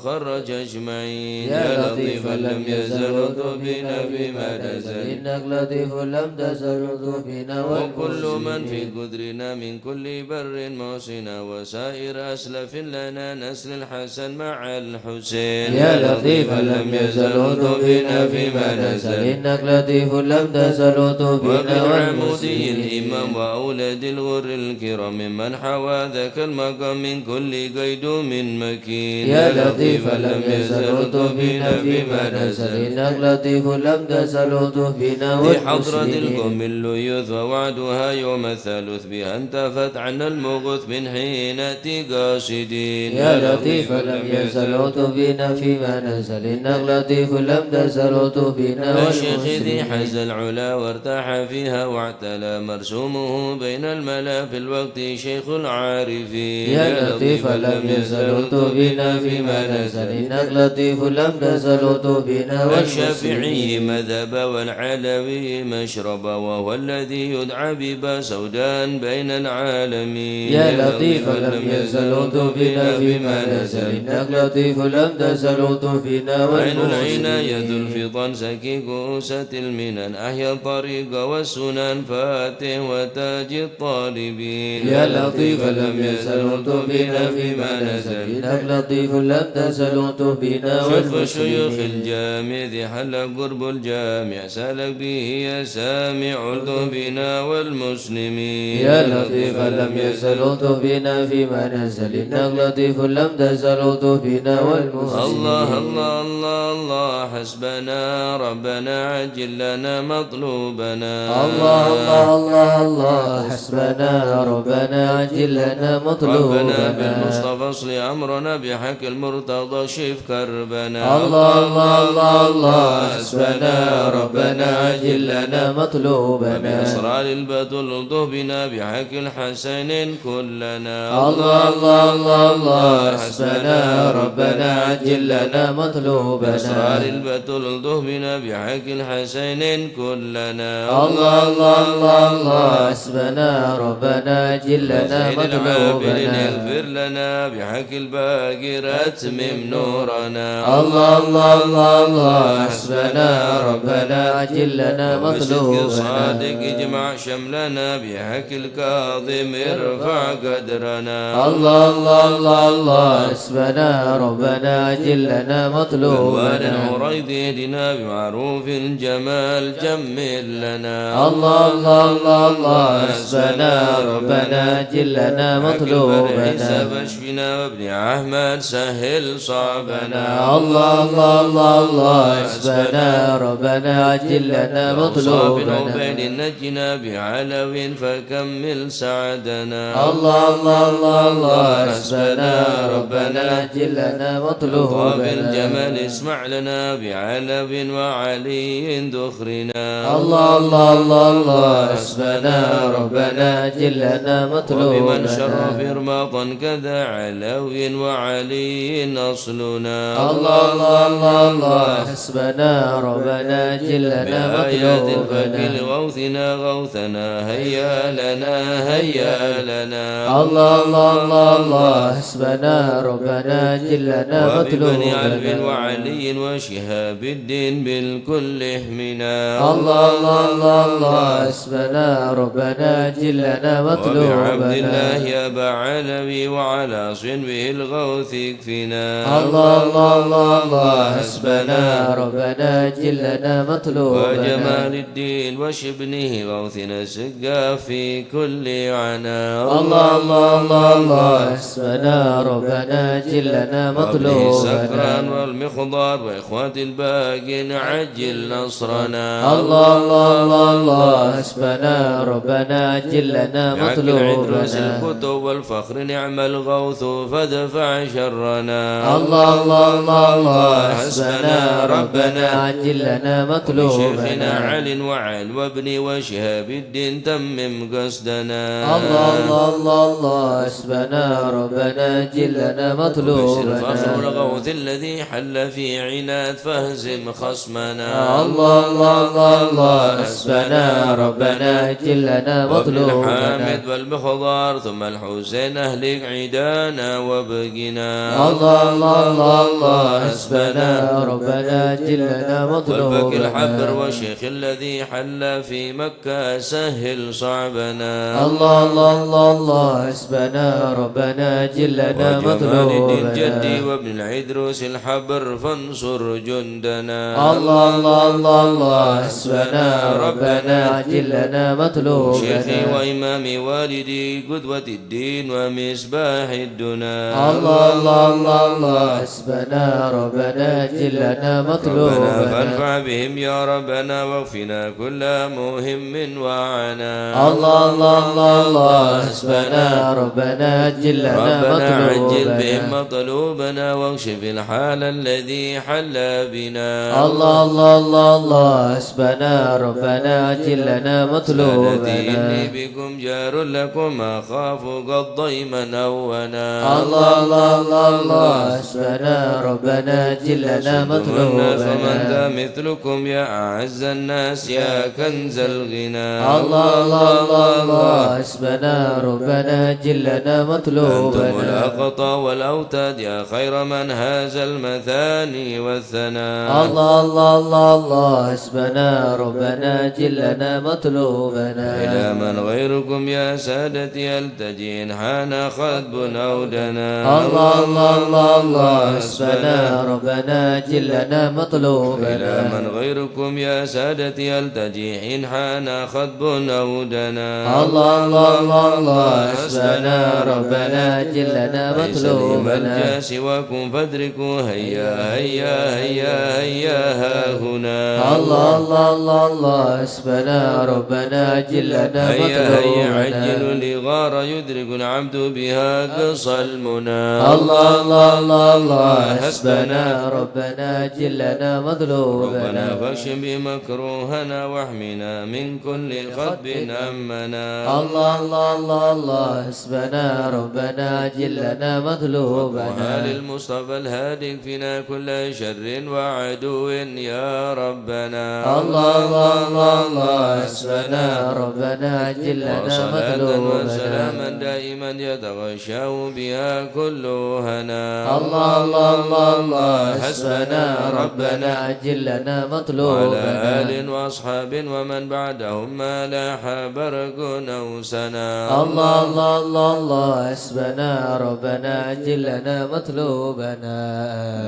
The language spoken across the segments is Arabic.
والمخرج أجمعين يا لطيفا لم يزل بنا فيما نزل إنك لطيف لم تزل بنا وكل من في قدرنا من كل بر موصنا وسائر أسلف لنا نسل الحسن مع الحسين يا لطيفا لم يزل بنا فيما نزل إنك لطيف لم تزل بنا وبالعمودي الإمام وأولاد الغر الكرام ممن حوى ذاك المقام من كل قيد من مكين يا لطيفا لم يزل بنا فيما نزل إنك لطيف لم تزل بنا لحضرة القوم الليوث ووعدها يوم الثالث بها انتفت عنا المغث من حين نأتي قاصدين يا لطيفا لم يزل بنا فيما نزل إنك لطيف لم تزل بنا الشيخ ذي حز العلا وارتاح فيها واعتلى مرسومه بين الملا في الوقت شيخ العارفين يا لطيفا لم يزل بنا فيما نزل إنك لطيف لم تزل بنا الشافعي مذهب والعلوي مشرب وهو الذي يدعى ببا سودان بين العالمين يا لطيفا لم يزل بنا فيما نزل إنك لطيف لم تزل بنا عين العناية الفطن سكي كوسة المنن أحيا الطريق والسنن فاتح وتاج الطالبين يا لطيفا لم يزل بنا فيما نزل إنك لطيف لم تزل بنا شيخ شيوخ الجامع ذي حل قرب الجامع سالك به يا سامع بنا والمسلمين يا لطيفا لم يزل بنا فيما نزل إنك لطيف لم تزل بنا والمسلمين الله الله الله الله حسبنا ربنا عجل لنا مطلوبنا الله الله الله الله حسبنا ربنا عجل لنا مطلوبنا ربنا بالمصطفى اصل أمرنا بحق المرتضى شف كربنا الله الله الله الله حسبنا ربنا عجل لنا مطلوبنا بأسرار البدل بنا بحق الحسنين كلنا الله الله الله الله حسبنا ربنا عجل لنا مطلوبنا بأسرار البدل بنا بحق الحسنين كلنا الله الله الله الله حسبنا ربنا عجل لنا مطلوبنا اغفر لنا بحق الباقر أتمم نورنا الله الله الله الله حسبنا ربنا عجل لنا مطلوبنا صادق اجمع شملنا بحق الكاظم ارفع قدرنا الله الله الله الله حسبنا ربنا عجل لنا مطلوبنا وريض يدنا بمعروف الجمال جمل لنا الله الله الله الله حسبنا ربنا عجل لنا مطلوبنا بشفنا وابن أحمد سهل صعبنا الله الله الله الله حسبنا ربنا عجل لنا مطلوبنا وبين نجنا بعلو فكمل سعدنا الله الله الله الله حسبنا ربنا عجل لنا مطلوبنا بالجمال اسمع لنا بعلو وعلي ذخرنا الله الله الله الله حسبنا ربنا عجل لنا مطلوبنا وبمن شرف رماطا كذا علو وعلي أصلنا الله الله الله الله حسبنا ربنا عجل لنا بآيات الفقه مطلوبنا لغوثنا غوثنا هيا لنا هيا لنا الله الله الله الله حسبنا ربنا عجل لنا وببني علب مطلوبنا وعلي وشهاب الدين بالكل اهمنا الله الله الله الله حسبنا ربنا عجل لنا وبعبد مطلوبنا الله يا أبا علوي وعلى صنبه الغوث يكفينا الله الله الله الله حسبنا ربنا عجل لنا مطلوبنا وجمال الدين وشبنه غوثنا سقا في كل عنا الله الله الله الله حسبنا ربنا عجل لنا وابنه مطلوبنا سكران والمخضر وإخوات الباقين عجل نصرنا الله الله الله الله حسبنا ربنا عجل لنا بعقل عدرس مطلوبنا الكتب والفخر نعم الغوث فدفع شرنا الله الله الله الله حسبنا ربنا عجل لنا شيخنا مطلوبنا علي وعل وابني وشهاب الدين تمم قصدنا الله الله الله الله حسبنا ربنا عجل لنا فخر مطلوبنا الغوث الذي حل في عناد فهزم خصمنا الله الله الله الله حسبنا ربنا عجل أجل لنا وابن مطلوبنا الحامد والمخضر ثم الحسين أهلك عيدانا وابقنا الله الله الله الله حسبنا ربنا أجل لنا والبك الحبر مطلوبنا والشيخ الذي حل في مكة سهل صعبنا الله الله الله الله حسبنا ربنا أجل لنا وجمال الدين جدي مطلوبنا وابن العدروس الحبر فانصر جندنا الله الله الله الله حسبنا ربنا أجل لنا مطلوبنا شيخي وإمامي والدي قدوة الدين ومصباح الدنا الله الله الله الله حسبنا ربنا أجل لنا ربنا مطلوبنا فانفع بهم يا ربنا واغفنا كل مهم وعنا الله الله الله الله حسبنا ربنا أجل لنا ربنا عجل بهم مطلوبنا مطلوبنا واكشف الحال الذي حل بنا الله الله الله الله حسبنا ربنا أجل لنا سادتي مطلوبنا إني بكم جار لكم أخاف قد ضيما أونا الله الله الله الله حسبنا ربنا أجل لنا فمن مطلوبنا ذا مثلكم يا أعز الناس يا كنز الغنى الله الله الله الله حسبنا ربنا أجل لنا أنتم مطلوبنا الأقطى والأوتاد يا خير من هاز المثاني والثناء الله الله الله الله حسبنا ربنا أجل لنا مطلوبنا إلى من غيركم يا سادتي ألتجي إن حان خطب أو دنا الله الله الله الله حسبنا ربنا أجل لنا إلى مطلوبنا من غيركم يا سادتي ألتجي إن حان خطب أو دنا الله الله الله الله حسبنا ربنا أجل لنا ليس لي مطلوبنا ملجأ سواكم فادركوا هيا هيا هيا هيا ها هنا الله الله الله الله حسبنا ربنا أجل لنا هيا هيا مطلوبنا عجل لغار يدرك العبد بها قصى المنى الله الله الله الله حسبنا ربنا أجل لنا ربنا مطلوبنا فاكشف بمكروهنا واحمنا من كل خطب أمنا الله الله الله الله حسبنا ربنا أجل لنا مطلوبنا وآل المصطفى الهادي فينا كل شر وعدو يا ربنا الله الله الله الله حسبنا ربنا أجل لنا وصلاة مطلوبنا وسلاما دائما يتغشى بها كل هنا الله الله الله الله حسبنا ربنا أجل لنا وعلى مطلوبنا آل وأصحاب ومن بعدهم ما لاح برق أو سنا الله الله الله الله حسبنا ربنا أجل لنا مطلوبنا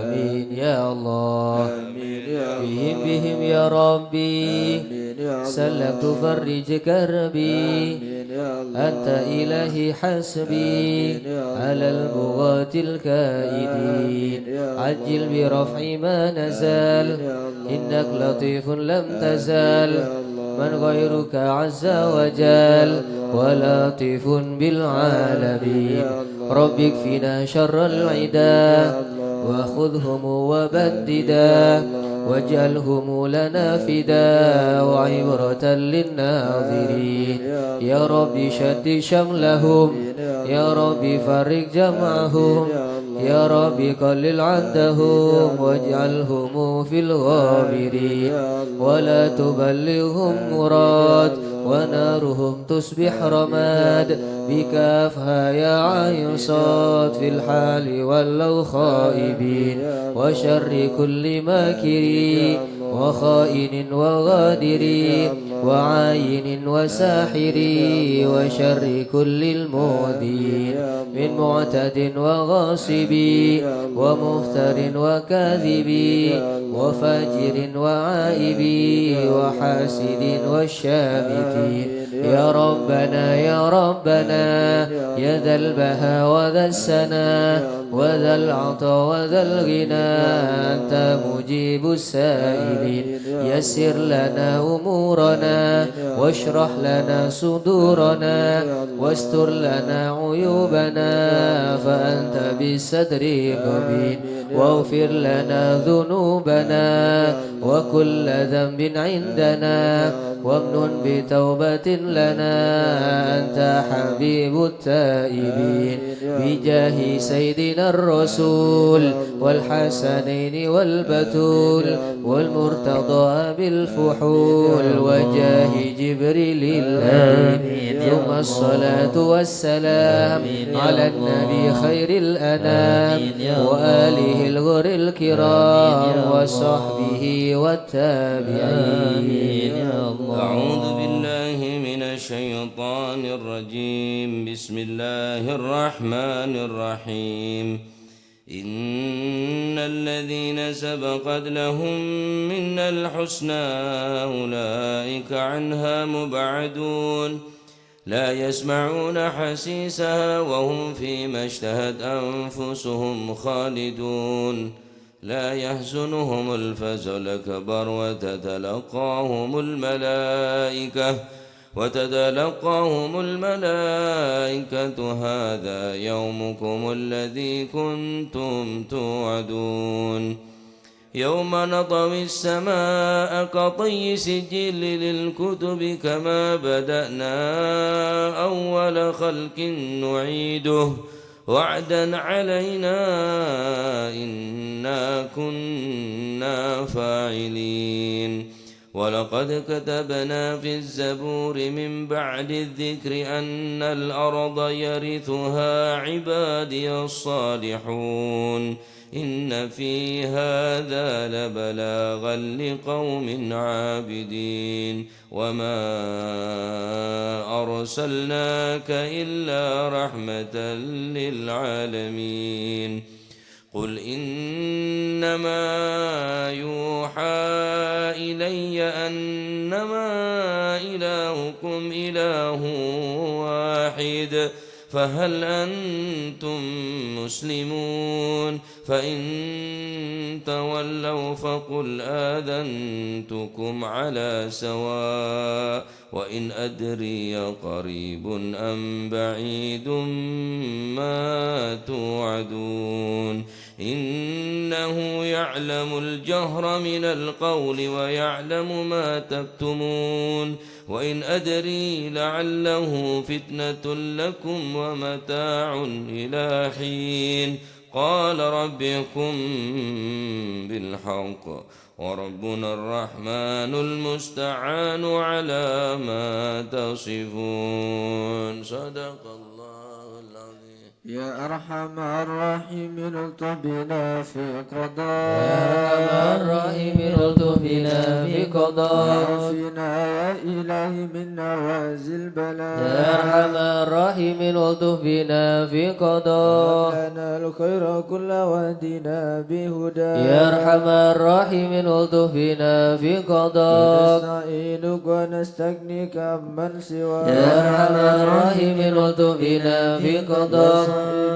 آمين يا الله بهم بهم يا ربي سلك فرج كربي أنت إلهي حسبي على البغاة الكائدين عجل برفع ما نزال إنك لطيف لم تزال من غيرك عز وجل ولطيف بالعالمين رب اكفنا شر العدا وخذهم وبددا واجعلهم لنا فدا وعبرة للناظرين يا رب شد شملهم يا رب فرق جمعهم يا رب قلل عدهم واجعلهم في الغابرين ولا تبلغهم مراد ونارهم تصبح رماد بكافها يا عين صاد في الحال ولو خائبين وشر كل ماكرين وخائن وغادر وعاين وساحر وشر كل المؤذين من معتد وغاصب ومفتر وكاذب وفاجر وعائب وحاسد والشامتين يا ربنا يا ربنا يا ذا البهاء وذا السنا وذا العطا وذا الغنى أنت مجيب السائلين يسر لنا أمورنا واشرح لنا صدورنا واستر لنا عيوبنا فأنت بالستر قبيل واغفر لنا ذنوبنا وكل ذنب عندنا وامنن بتوبة لنا أنت حميد حبيب التائبين بجاه سيدنا الرسول والحسنين والبتول والمرتضى بالفحول وجاه جبريل الأمين ثم الصلاة والسلام على النبي خير الأنام وآله الغر الكرام وصحبه والتابعين يا الله. أعوذ بالله من الشيطان الرجيم. بسم الله الرحمن الرحيم. إن الذين سبقت لهم منا الحسنى أولئك عنها مبعدون لا يسمعون حسيسها وهم فيما اشتهت أنفسهم خالدون لا يحزنهم الفزع الأكبر وتتلقاهم الملائكة هذا يومكم الذي كنتم توعدون يوم نطوي السماء كطي سجل للكتب كما بدأنا أول خلق نعيده وعدا علينا إنا كنا فاعلين ولقد كتبنا في الزبور من بعد الذكر أن الأرض يرثها عبادي الصالحون إن في هذا لبلاغا لقوم عابدين وما أرسلناك إلا رحمة للعالمين قل إنما يوحى إلي أنما إلهكم إله واحد فهل أنتم مسلمون فإن تولوا فقل آذنتكم على سواء وإن أدري قريب أم بعيد ما توعدون إنه يعلم الجهر من القول ويعلم ما تكتمون وإن أدري لعله فتنة لكم ومتاع إلى حين قال ربكم بالحق وربنا الرحمن المستعان على ما تصفون صدق الله العظيم. يا أرحم الراحمين الطف بنا في قضاء يا أرحم الراحمين الطف بنا في قضاء عافنا يا إلهي من نوازل البلاء يا أرحم الراحمين الطف بنا في قضاء لنا الخير كل واهدنا بهدى يا أرحم الراحمين الطف بنا في قضاء نستعينك ونستغنيك عمن سواك يا أرحم الراحمين الطف بنا في قضاء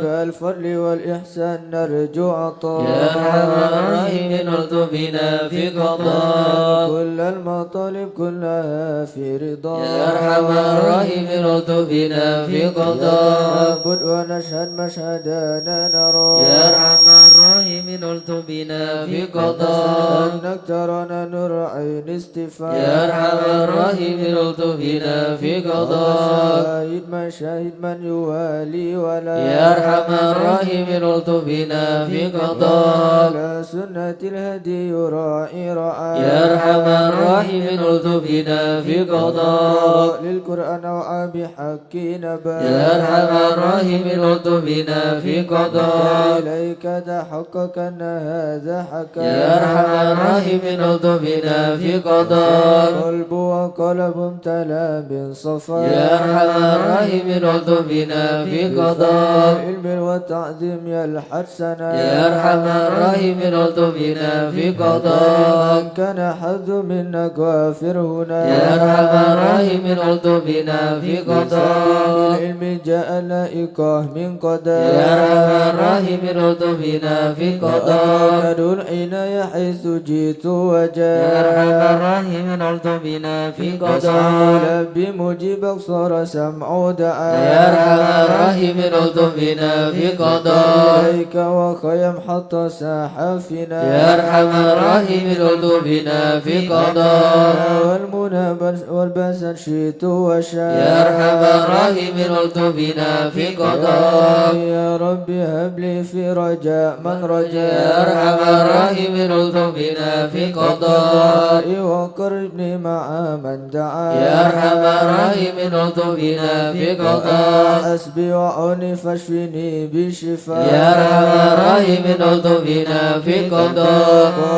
الفضل والإحسان نرجو عطاء يا أرحم الراحمين الطف بنا في قضاء كل المطالب كلها في رضا يا أرحم الراحمين الطف بنا في قضاء نعبد ونشهد مشهدنا نرى يا أرحم الراحمين الطف بنا في قضاء أنك ترانا نور عين استفاء يا أرحم الراحمين الطف بنا في قضاء شاهد من يوالي ولا يا أرحم الراحمين الطف بنا في قضاء على سنة الهدي يراعي رعايا يا أرحم الراحمين الطف بنا في قضاء للقرآن وعى بحق نبا يا أرحم الراحمين الطف بنا في قضاء إليك تحقق أن هذا حكى يا أرحم الراحمين الطف بنا في قضاء قلب وقلب امتلأ بالصفا يا أرحم الراحمين الطف بنا في قضاء العلم والتعظيم يلحد سنا يا أرحم الراحمين الطف بنا في قضاء من كان حظ منك وافر هنا يا أرحم الراحمين الطف بنا في قضاء العلم جاء لائقه من قضاء يا أرحم الراحمين الطف بنا في قضاء ندعو العناية حيث جئت يا وجاء أرحم الراحمين الطف بنا في قضاء بمجيبك صار سمع دعاء يا أرحم الراحمين الطف بنا في قضاء إليك وخيم حتى ساحفنا يا أرحم الراحمين الطف بنا في قضاء والمنى والباس شئت وشاء يا أرحم الراحمين الطف لطفنا في قضاء يا ربي هب لي في رجاء من رجاء يا أرحم الراحمين لطفنا في قضاء وقربني مع من دعا يا أرحم الراحمين لطفنا في قضاء حسبي وعوني فاشفني بشفاء يا أرحم الراحمين لطفنا في قضاء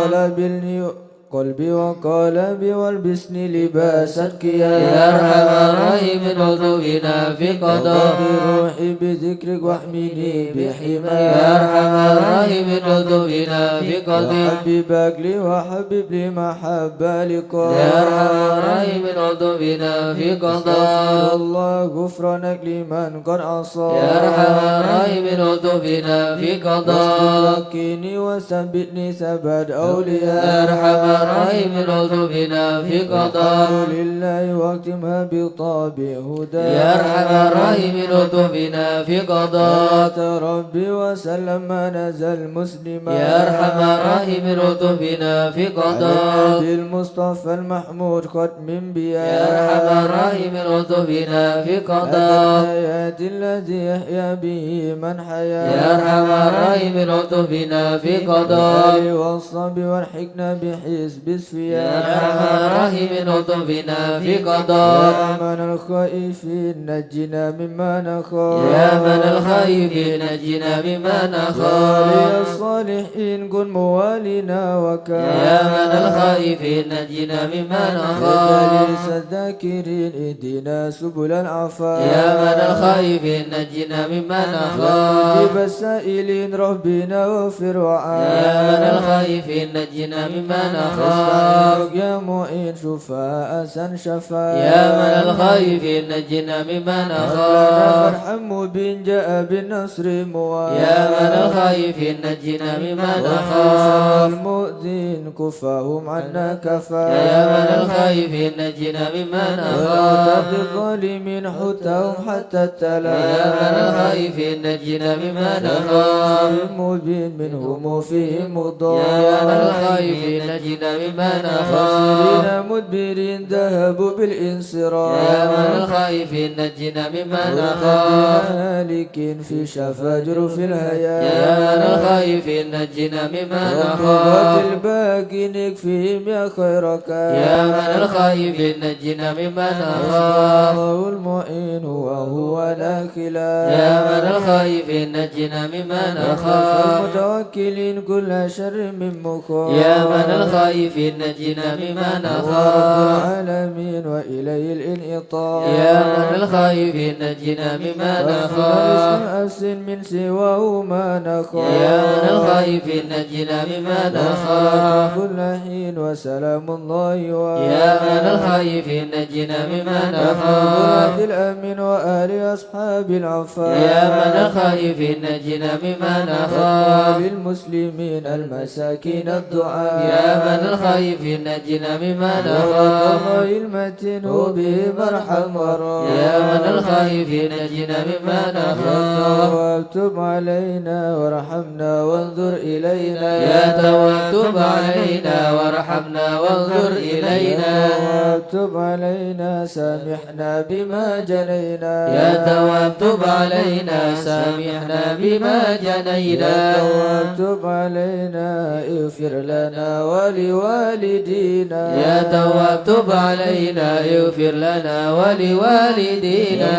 قلبي وقلبي والبسني لباس الكيان يا أرحم الراحمين لطفنا في قضاء روحي بذكرك واحميني بحماك يا أرحم الراحمين لطفنا في قضاء وحببك لي وحبب لي محبة لقاء يا أرحم الراحمين لطفنا في قضاء استغفر الله غفرانك لمن قد عصى يا أرحم الراحمين لطفنا في قضاء لكني وثبتني ثبات يا أولياء أرحم الراحمين لطفنا في قضاء الحمد لله واختمها بطاب هدى يا أرحم الراحمين لطفنا في قضاء صلاة ربي وسلم ما نزل مسلما يا أرحم الراحمين لطفنا في قضاء بالمصطفى المحمود ختم بيا يا أرحم الراحمين لطفنا في قضاء الآيات الذي يحيا به من حيا يا أرحم الراحمين لطفنا في قضاء والصبر والحكمة بحزب السفيان يا أرحم الراحمين لطفنا في قضاء يا من الخائفين نجنا مما نخاف يا من الخائفين نجنا مما يا نخاف الصالحين كن موالنا وكان يا من الخائفين نجنا مما يا نخاف جليس الذاكرين اهدنا سبل العفاف يا من الخائفين نجنا مما نخاف جيب السائلين ربنا واغفر وعافنا يا من الخائفين نجنا مما نخاف نستغفرك يا معين شفاء سن شفاء يا من الخائفين نجنا مما ربنا نخاف فرحم مبين جاء بالنصر مواب يا من الخائفين نجنا مما نخاف وخاف المؤذين كفاهم عنا كفا يا من الخائفين نجنا مما ولا نخاف تبد الظالمين حتهم حتى التلا يا من الخائفين نجنا مما نخاف المبين منهم وفيهم مضار يا من الخائفين نجنا مما نخاف خاسرين مدبرين ذهبوا بالانصراف يا من الخائفين نجنا مما نخاف هالكين في شفا جرف الهيا يا من الخائفين نجنا مما والقوات نخاف الباقي نكفيهم يا خيرك يا من الخائفين نجنا مما نخاف الله المعين وهو لا خلاف يا من الخائفين نجنا مما نخاف المتوكلين كل شر من مخاف يا من الخائفين نجنا مما رب نخاف العالمين وإليه الانعطاف يا من الخائفين نجنا مما واغفر نخاف أسن من سواه ما نخاف يا من الخائفين نجنا مما نخاف كل حين وسلام الله يا من الخائفين نجنا مما نخاف وعبد الأمين وآل أصحاب العفاف يا من الخائفين نجنا مما نخاف للمسلمين المساكين الدعاء يا من الخائفين نجنا مما نخاف والله المتين به مرحم ورا يا من الخائفين نجنا مما نخاف وتب علينا وارحمنا وانظر إلينا يا تواب تب علينا وارحمنا وانظر إلينا وتب علينا سامحنا بما جنينا يا تواب تب علينا سامحنا بما جنينا وتب علينا اغفر لنا ولوالدينا يا تواب تب علينا اغفر لنا ولوالدينا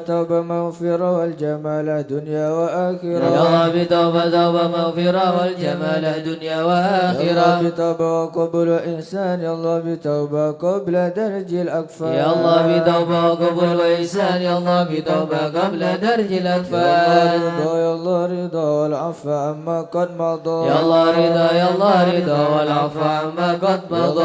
توبة مغفرة والجمال دنيا وآخرة يا الله بتوبة توبة مغفرة والجمال دنيا يا وآخرة الله بتوبة وقبول وإحسان يا الله بتوبة قبل درج الأكفان يا الله بتوبة وقبول وإحسان يا الله بتوبة قبل درج الأكفان يا الله رضا والعفو عما قد مضى يا الله رضا يا الله رضا والعفو عما قد مضى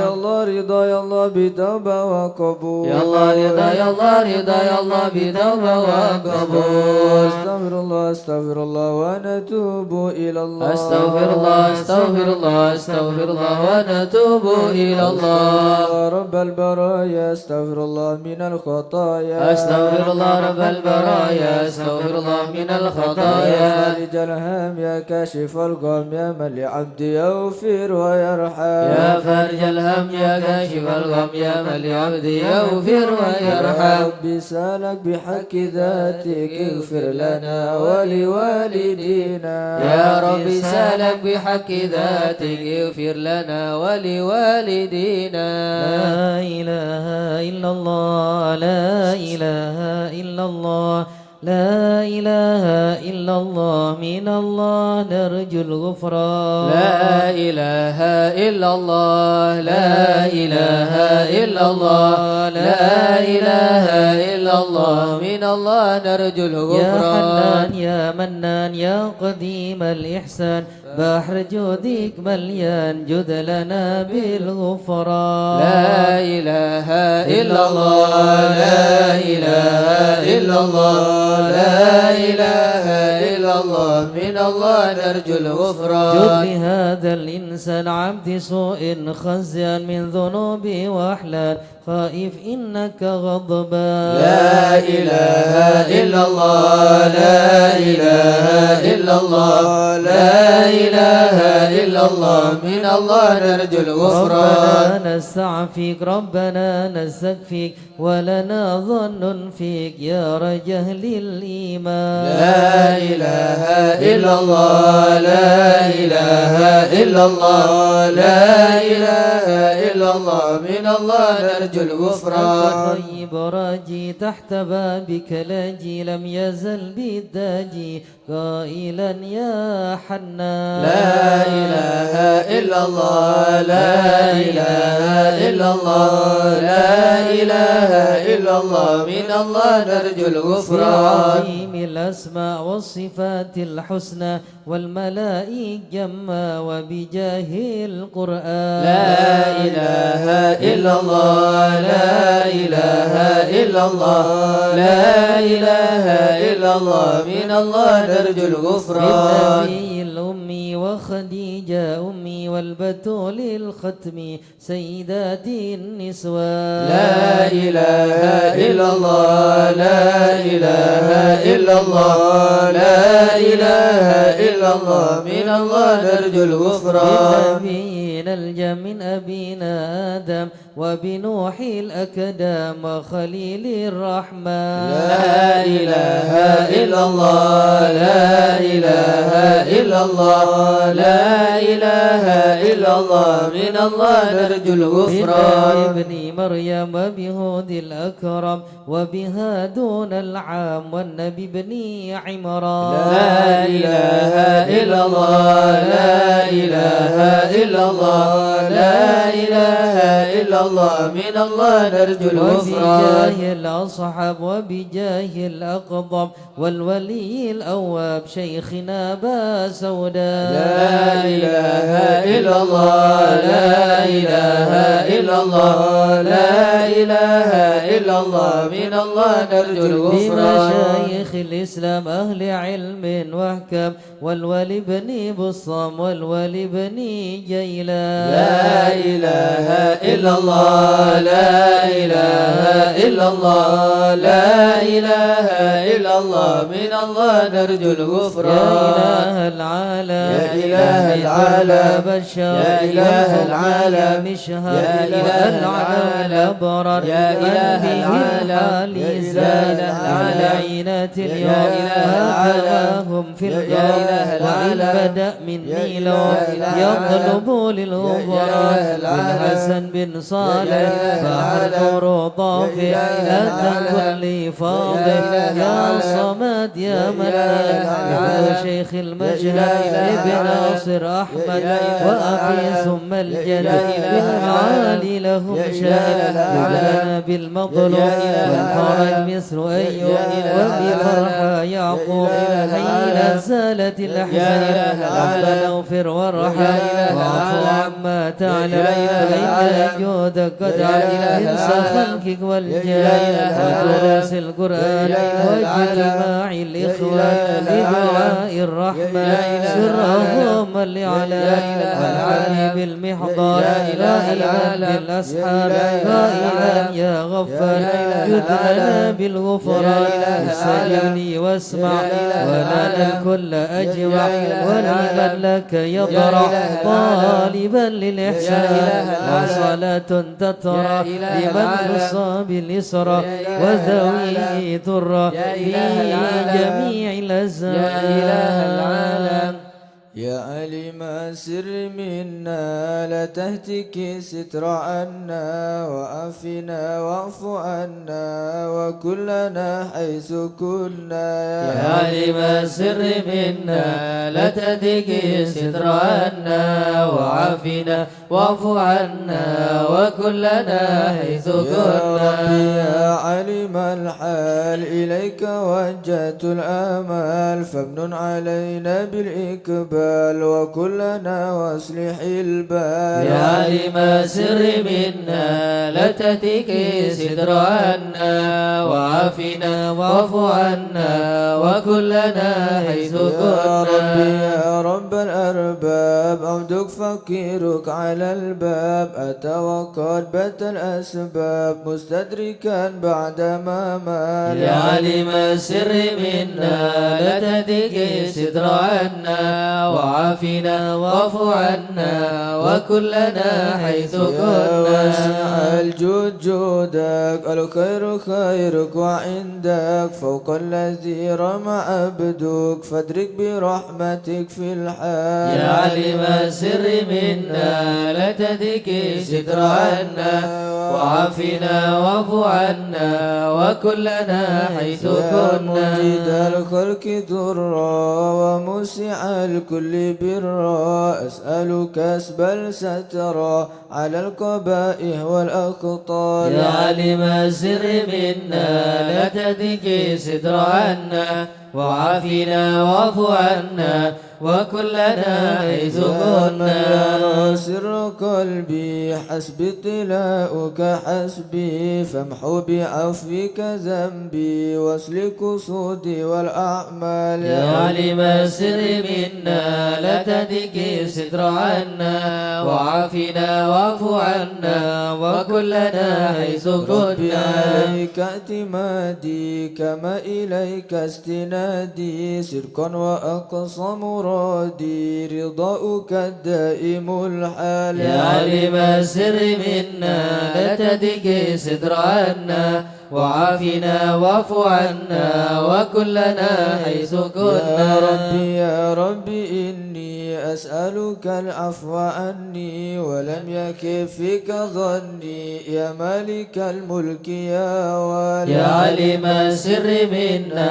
يا الله رضا يا الله بتوبة وقبول يا الله رضا يا الله رضا يا الله بتوبة وقبول استغفر الله استغفر الله ونتوب إلى الله أستغفر الله أستغفر الله أستغفر الله ونتوب إلى الله رب البرايا استغفر الله من الخطايا أستغفر الله رب البرايا أستغفر الله من يا الخطايا خالج الهم يا كاشف الغم يا من لعبدي يغفر يغفر ويرحم يا فرج الهم يا كاشف الغم يا من لعبدي يغفر ويرحم ربي سالك بحق ذاتك اغفر لنا ولوالدينا يا ربي سالك بحق ذاتك اغفر لنا ولوالدينا لا إله إلا الله لا إله إلا الله لا إله إلا الله من الله نرجو الغفران لا إله إلا الله لا إله إلا الله لا إله إلا الله من الله نرجو يا الغفران حنان يا منان يا قديم الإحسان بحر جودك مليان جد لنا بالغفران لا إله إلا الله لا إله إلا الله لا إله إلا الله من الله نرجو جد الغفران لهذا الإنسان عبد سوء خزيان من ذنوب وأحلال خائف إنك غضبان لا إله إلا الله لا إله إلا الله لا إله إلا الله من الله نرجو الغفران ربنا نستعفيك ربنا نستكفيك ولنا ظن فيك يا رجه للإيمان لا إله إلا الله لا إله إلا الله لا إله إلا الله من الله نرجو الغفران طيب راجي تحت بابك لاجي لم يزل بالداجي قائلا يا حنان لا إله إلا الله لا إله إلا الله لا إله إلا الله من الله نرجو الغفران بعظيم الأسماء والصفات الحسنى والملائك جما وبجاه القرآن لا إله إلا الله لا إله إلا الله لا إله إلا الله من الله نرجو الغفران بالنبي الأمي وخديجة أمي والبتول الختم سيدات النسوان لا إله إلا الله لا إله إلا الله لا إله إلا الله من الله نرجو الغفران بالنبيين الجم من أبينا آدم وبنوح الأكدام وخليل الرحمن لا إله إلا الله لا إله إلا الله لا إله إلا الله من الله نرجو الغفران ابن مريم وبهود الأكرم وبها دون العام والنبي بن عمران لا إله إلا الله لا إله إلا الله لا إله إلا الله من الله نرجو الغفران وبجاه الأصحاب وبجاه الأقضم والولي الأواب شيخنا با سودا لا إله إلا الله لا إله إلا الله لا إله إلا الله من الله نرجو الغفران بمشايخ الإسلام أهل علم وحكم والولي بن بصام والولي بن جيلان لا إله إلا الله لا إله إلا الله لا إله إلا الله من الله نرجو يا الغفران إله العالم يا إله العالم يا إله العالم يا إله العالم برر يا إله العالم يا إله على العالم عينات يا اليوم إله هكذا العالم هم في يا القوم إله وإن العالم بدأ مني يا لو إله يطلب يا للغفران إله من العالم حسن بن صالح إله بحر العالم نور طافئ يا إله أتى العالم كل فاضل إله يا العالم صمد يا يا من إله العالم يا شيخ المشهد إله ابن العالم ناصر أحمد يا إله وأبي العالم ثم الجد إله بالمعالي لهم يا شان إله العالم لنا بالمظلوم يا إله والفرج العالم مثل أيوب يا إله وبفرحة العالم يعقوب يا إله حين العالم زالت يا الأحزان إله العالم ربنا اغفر وارحم يا إله واعف العالم عما تعلم يا إله فإن العالم جودك قد يا إله علم انسى العالم خلقك يا والجاه إله العالم ودرس القرآن يا إله العالم واجتماع الإخوان بدعاء الرحمن سرهم لعلى والعلي بالمحضر غائبا بالأسحار غائبا يا غفار جدنا بالغفران سلمني واسمع ولنا الكل أجمع ولمن لك يضرع طالبا للإحسان وصلاة تترى لمن خص باليسرى وذوي ضر في جميع الأزمان يا علم السر منا لا تهتك ستر عنا وعافنا واعف عنا وكلنا حيث كنا يا علم السر منا لا تهتك ستر عنا وعافنا واعف عنا وكلنا حيث كنا يا علم الحال إليك وجهت الآمال فامنن علينا بالإقبال وكلنا واصلح البال يا علم السر منا لا تهتك ستر عنا وعافنا واعف عنا وكلنا حيث يا ربي كنا يا رب الأرباب عبدك فقيرك على الباب أتى وقد بات الأسباب مستدركا بعدما مال يا علم السر منا لا تهتك ستر عنا وعافنا واعف عنا وكلنا حيث يا كنا واسع الجود جودك الخير خيرك وعندك فوق الذي رمى عبدك فادرك برحمتك في الحال يا علم السر منا لا تهتك ستر عنا وعافنا واعف عنا وكلنا حيث يا مجيد كنا الخلق ضرا وموسع الكل برا أسألك أسبل سترا على القبائح والأخطار يا علم السر منا لا تهتك ستر عنا وعافنا واعف عنا وكلنا حيث كنا سر قلبي حسبي اطلاؤك حسبي فامحو بعفوك ذنبي واسلك قصودي والأعمال يا علم السر منا لا تهتك ستر عنا وعافنا واعف عنا وكلنا حيث ربي كنا عليك اعتمادي كما إليك استنادي سركا وأقصى مرادي رضاؤك الدائم الحال يا علم السر منا لا تهتك ستر عنا وعافنا واعف عنا وكلنا حيث يا كنا ربي يا ربي إني أسألك العفو عني ولم يكفك ظني يا مالك الملك يا والي يا علم السر منا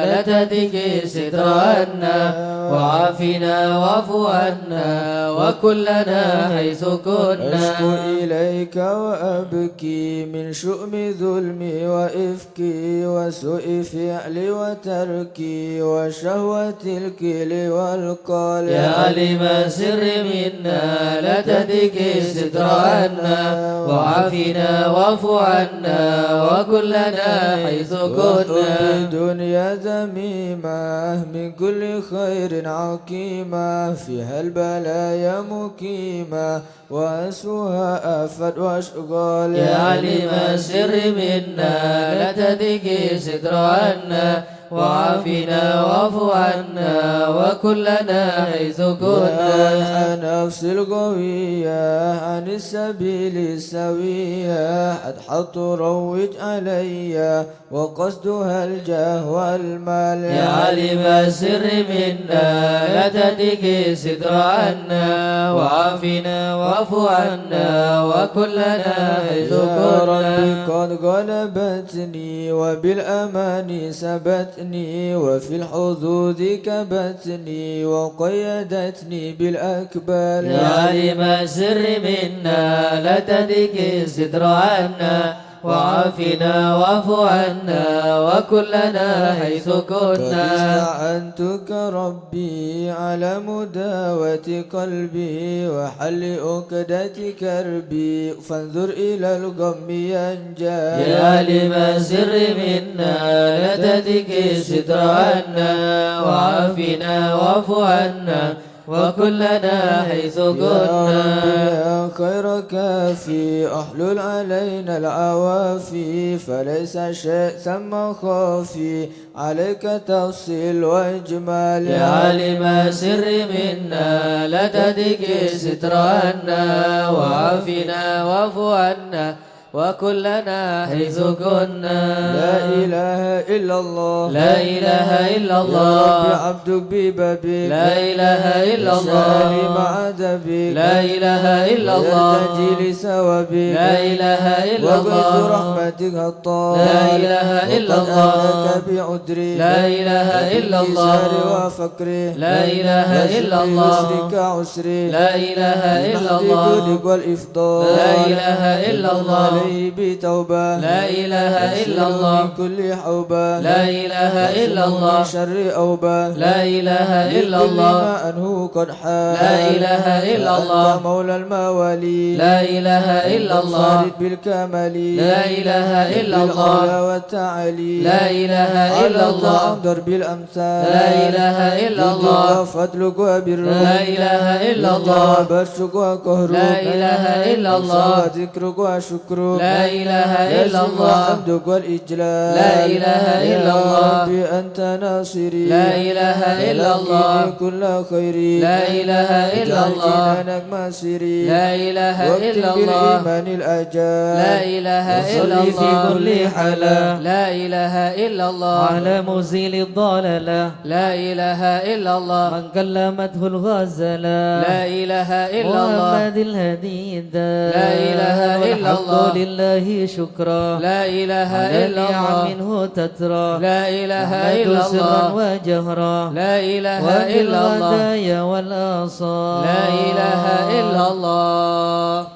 لا تهتك ستر عنا وعافنا واعف عنا وكلنا حيث أشكو كنا إليك وأبكي من شؤم ظلمي وإفكي وسوء فعلي وتركي وشهوة الكل والقال يا علم السر منا لا تهتك ستر عنا وعافنا واعف عنا وكلنا حيث كنا الدنيا ذميمة من كل خير عقيمة فيها البلايا مقيمة وأسوها آفات وأشغال يا علم السر منا لا تهتك ستر عنا وعافنا واعف عنا وكلنا حيث كنا يا نفس القوية عن السبيل السوية أدحط روج علي وقصدها الجاه والمال يا عالم السر منا لا تهتك ستر عنا وعافنا واعف عنا وكلنا حيث يا ربي كنا قد غلبتني وبالأمان سبتني وفي الحظوظ كبتني وقيدتني بالأكبال يا عالم السر منا لا تهتك ستر عنا وعافنا واعف عنا وكلنا حيث كنا. استعنتك ربي على مداوة قلبي وحل عقدة كربي فانظر إلى الغم ينجى. يا عالم السر منا لا تهتك الستر عنا وعافنا واعف عنا وكلنا حيث يا كنا. ربي يا خير كافي أحلل علينا العوافي فليس شيء ثم خافي عليك تفصيل وإجمال. يا عالم السر منا لا تهتك الستر عنا وعافنا واعف عنا وكلنا حيث كنا. لا إله إلا الله لا إله إلا يا الله ربي عبدك ببابك لا إله إلا شاري الله مع أدبك لا إله إلا الله ويرتجي لثوابك لا إله إلا وغيث الله رحمتك الطال لا إله إلا وقد الله أتاك بعذري لا إله إلا بالإسار الله وفقري لا إله إلا الله يسرك عسري لا إله إلا بمحض الله جودك والإفضال لا إله إلا الله عليه بتوبة لا إله إلا الله من كل حوبة لا إله إلا من الله شر أوبة لا إله إلا لكل الله ما أنه قد حال لا إله إلا الله أنت مولى الموالي لا إله إلا الله الفارد بالكمال لا إله إلا الله بالعلا والتعالي لا إله إلا الله ضرب الأمثال لا إله إلا جودك الله وفضلك وبرك لا إله إلا الله وبرشك وقهرك لا إله إلا الله وذكرك وشكرك لا إله إلا يزن الله حمدك والإجلال لا إله إلا الله يا ربي أنت ناصري لا إله إلا الله ولكني كل خيري لا إله إلا الله جنانك مسيري لا إله إلا واكتب الله بالإيمان الأجال لا إله إلا وصلي في الله كل حالة لا إله إلا الله على مزيل الضلالة لا إله إلا الله من كلمته الغزلة لا إله إلا الله محمد الهدي الدار لا إله إلا الله والحمد لله شكرا لا إله على إلا نعم الله منه تترى لا إله نحمد إلا سرا الله وجهرا لا إله إلا الله وبالغدايا والآصال لا إله إلا الله.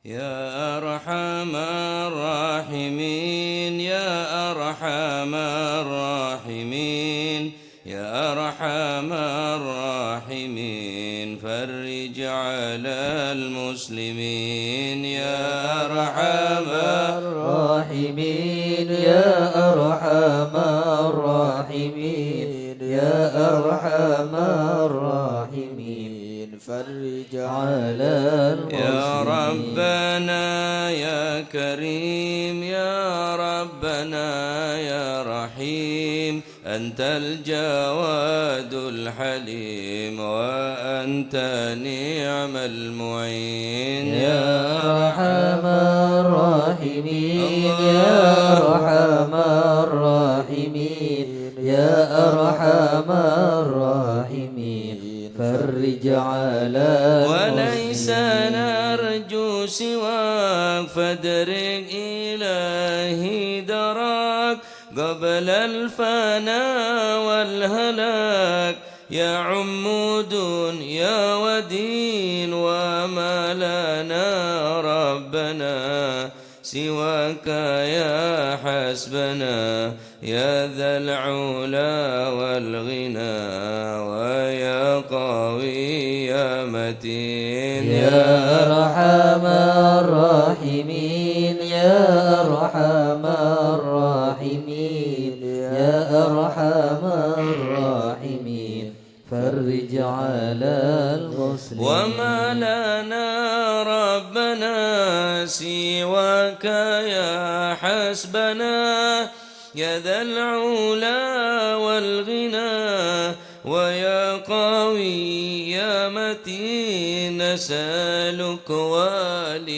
يا أرحم الراحمين يا أرحم الراحمين يا أرحم الراحمين فرج على المسلمين يا أرحم الراحمين يا أرحم الراحمين يا أرحم الراحمين فرج على يا المسلمين ربنا يا كريم يا ربنا يا رحيم أنت الجواد الحليم وأنت نعم المعين يا أرحم الراحمين يا أرحم الراحمين يا أرحم الراحمين فرج على وليس نرجو سواك فادرك إلهي دراك قبل الفناء والهلاك يا عمود يا ودين وما لنا ربنا سواك يا حسبنا يا ذا العلا والغنى ويا قوي يا متين يا أرحم الراحمين يا أرحم الراحمين يا أرحم الراحمين فرج على المسلمين وما لنا ربنا سواك يا حسبنا يا ذا العلا والغنى ويا قوي يا متين نسألك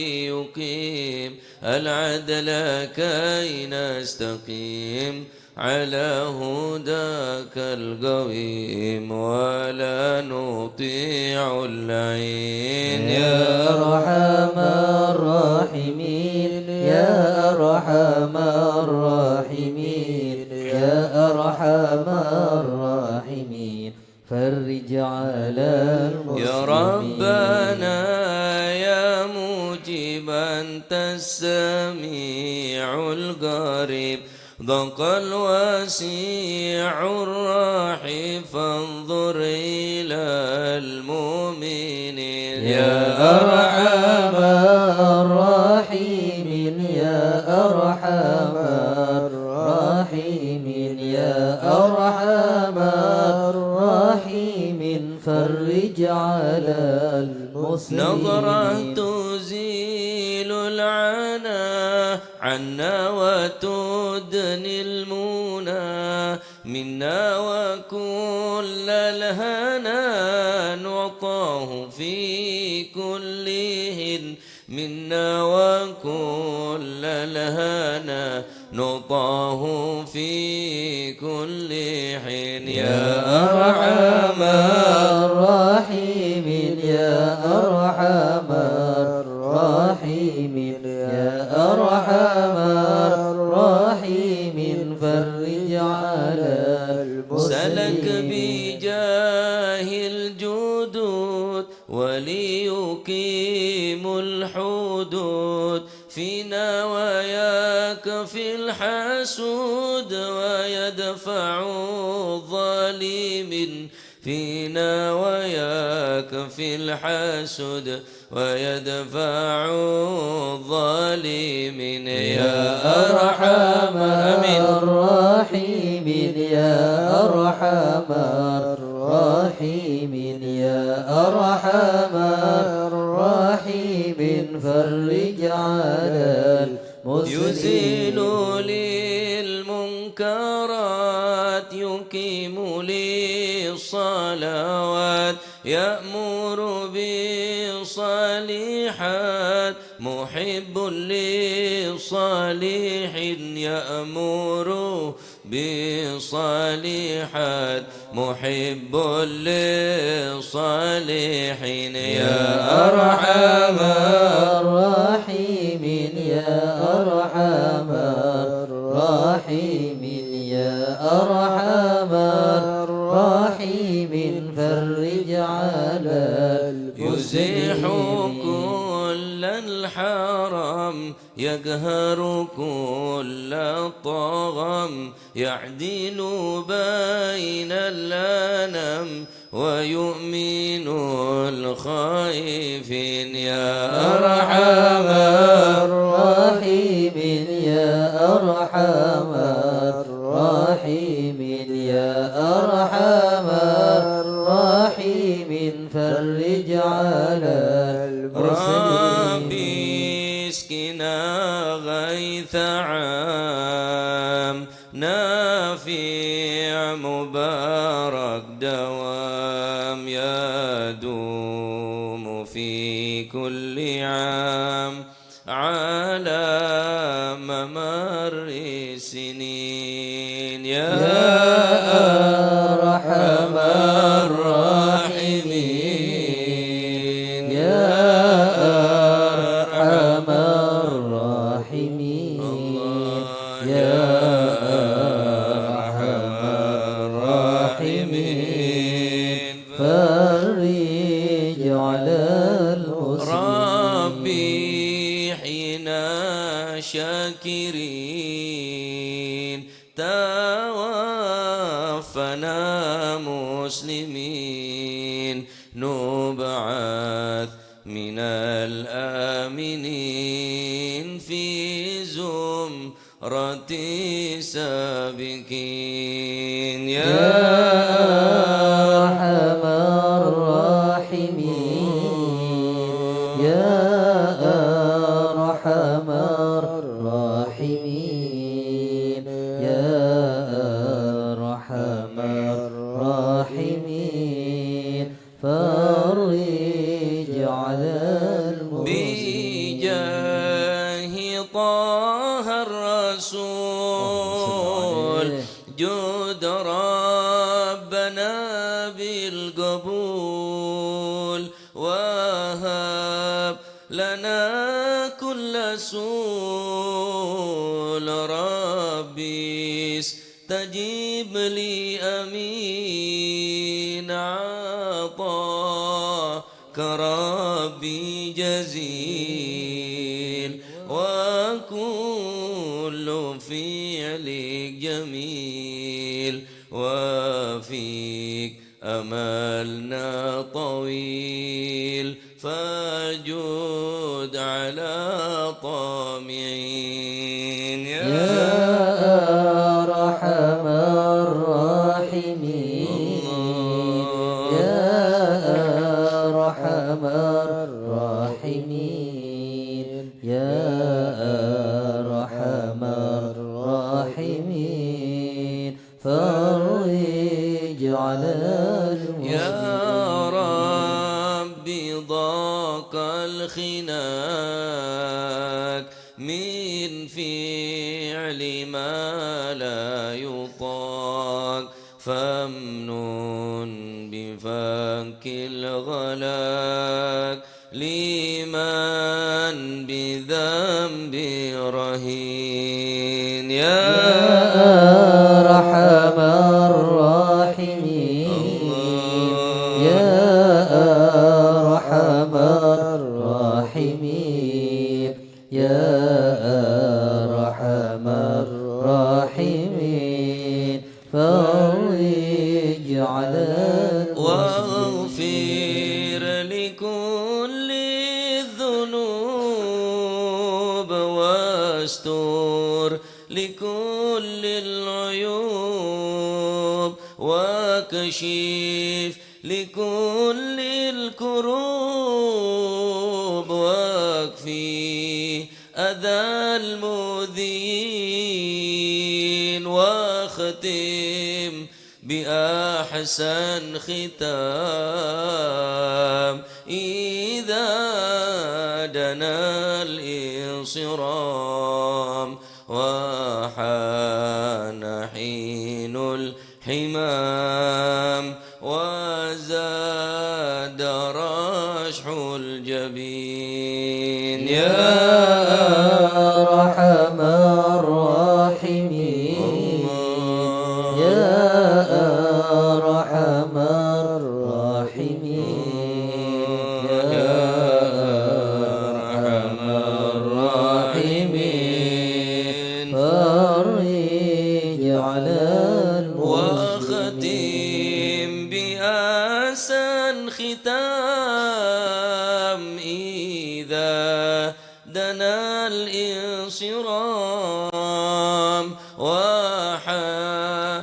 وليقيم العدل كي نستقيم على هداك القويم ولا نطيع اللعين يا أرحم الراحمين يا أرحم الراحمين يا أرحم الراحمين فرج على المسلمين يا ربنا يا موجب أنت السماء واسع الرحم فانظر إلى المؤمنين يا أرحم الراحمين يا أرحم الراحمين يا أرحم الراحمين فرج على المسلمين نظرة تزيل العنا عنا وتدني المنى منا وكل الهنا نعطاه في كلهن منا وكل الهنا نعطاه في كل حين يا أرحم الراحمين يا أرحم الراحمين يا أرحم الراحمين فرج على سلك المسلمين بجاه الجدود وليقيم الحدود فينا وياك في الحسود ويدفع الظالمين فينا وياك في الحسود ويدفع الظالمين يا أرحم الراحمين يا أرحم الراحمين يا أرحم الراحمين فرج على يزيل المسلمين للمنكرات يقيم للصلوات يأمر بالصالحات محب للصالحين يأمر بالصالحات محب للصالحين يا أرحم الراحمين يا أرحم الراحمين يا أرحم الراحمين فرج على يزيح المسلمين كل الحرم يقهر كل الطغم يعدل بين الأنام ويؤمن الخائفين يا أرحم الراحمين يا أرحم الراحمين يا أرحم الراحمين فرج على المسلمين ربي اسقنا غيث عام نافع مبارك دوام يدوم في كل عام على ممر السنين يا أرحم الراحمين يا أرحم الراحمين يا أرحم الراحمين فرج على المسلمين ربي حين شاكرين توفنا مسلمين نبعث من الآمنين في زمرة سابقين يا أرحم الراحمين يا أرحم الراحمين يا أرحم الراحمين فرج على المسلمين بجاه طه الرسول جود ربنا بالقبول وهب لنا كل سول ربي استجيب لي أمين عطاك ربي جزيل وكل فعلك جميل جميل وفيك أملنا طويل فجود على طامعين يا أرحم الراحمين يا أرحم الراحمين يا أرحم الراحمين فرج على يا ربي ضاق الخناق من فعل ما لا يطاق فامنن بفك الغلاق لمن بذنب رهين يا أرحم الراحمين يا أرحم الراحمين يا أرحم الراحمين فرج على واغفر لكل الذنوب واستر لكل العيوب وكشف لكل الكروب واكفي أذى المؤذين واختم بأحسن ختام إذا دنا الانصرام وحان حين الحمام وزاد رشح الجبين يا أرحم الراحمين يا أرحم الراحمين يا أرحم الراحمين فرج على واختم بأحسن ختام إذا دنا الانصرام وحان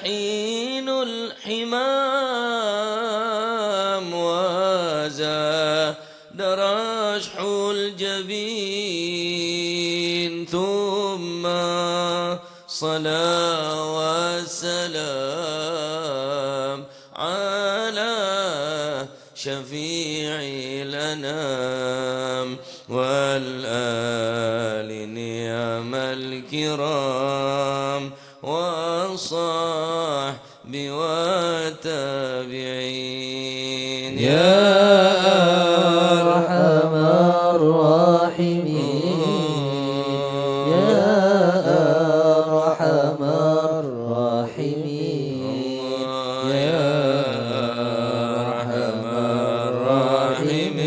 حين الحمام وزاد رشح الجبين ثم صلاة والسلام على شفيع الأنام والآل نعم الكرام والصحب والتابعين يا أرحم الراحمين يا أرحم الراحمين يا أرحم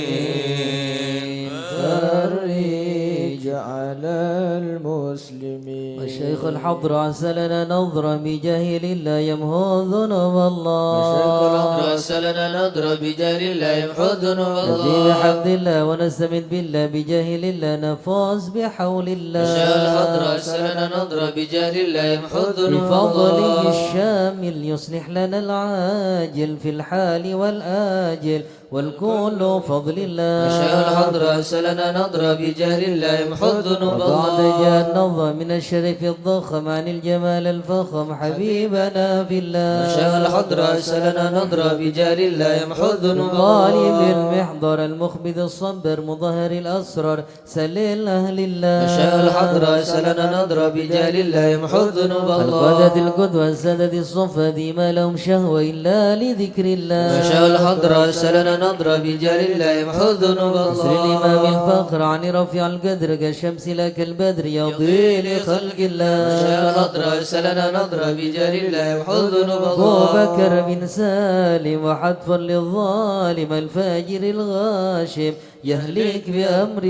الراحمين فرج على المسلمين. والشيخ الحضر عسلنا نظرة بجاهل لا يمحو ذنوب الله. والشيخ الحضر عسلنا نظرة بجاهل لا يمحو ذنوب الله. نبدي بحمد الله ونستمد بالله بجاهل الله نفوز بحول الله. والشيخ الحضر عسلنا نظرة بجاهل لا يمحو ذنوب بفضله الله. الشامل يصلح لنا العاجل في الحال والآجل والكل فضل الله. والشيخ الحضر عسلنا نظرة بجاهل لا يمحو ذنوب الله. وبعد جاء النظر من الشرف الضخم عن الجمال الفخم حبيبنا في الله. والشيخ الحضر عسلنا نظرة بجاهل لا يمحو ذنوب الله. طالب المحضر المخبذ الصبر مظهر الأسرار سليل أهل الله. والشيخ الحضر عسلنا نظرة بجاهل لا يمحو ذنوب الله. القادة القدوة السادة الصفا دي ما لهم شهوة إلا لذكر الله. والشيخ الحضر عسلنا نظرة بجاهل لا يمحو ذنوب الله. نصر الإمام الفخر عن رفيع القدر كالشمس لك البدر يضيء لخلق الله. والشيخ الحضر عسلنا نظرة بجاهل لا يمحو ذنوب أبو الله. بكر بن سالم وحتفا للظالم الفاجر الغاشم يهلك بأمر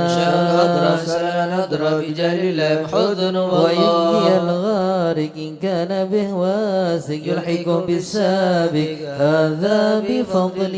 شيخ الحضرة الله سلنا نضرب بجاه الله يمحو ذنوب وينجي الله الغارق إن كان به واسق يلحق بالسابق هذا بفضل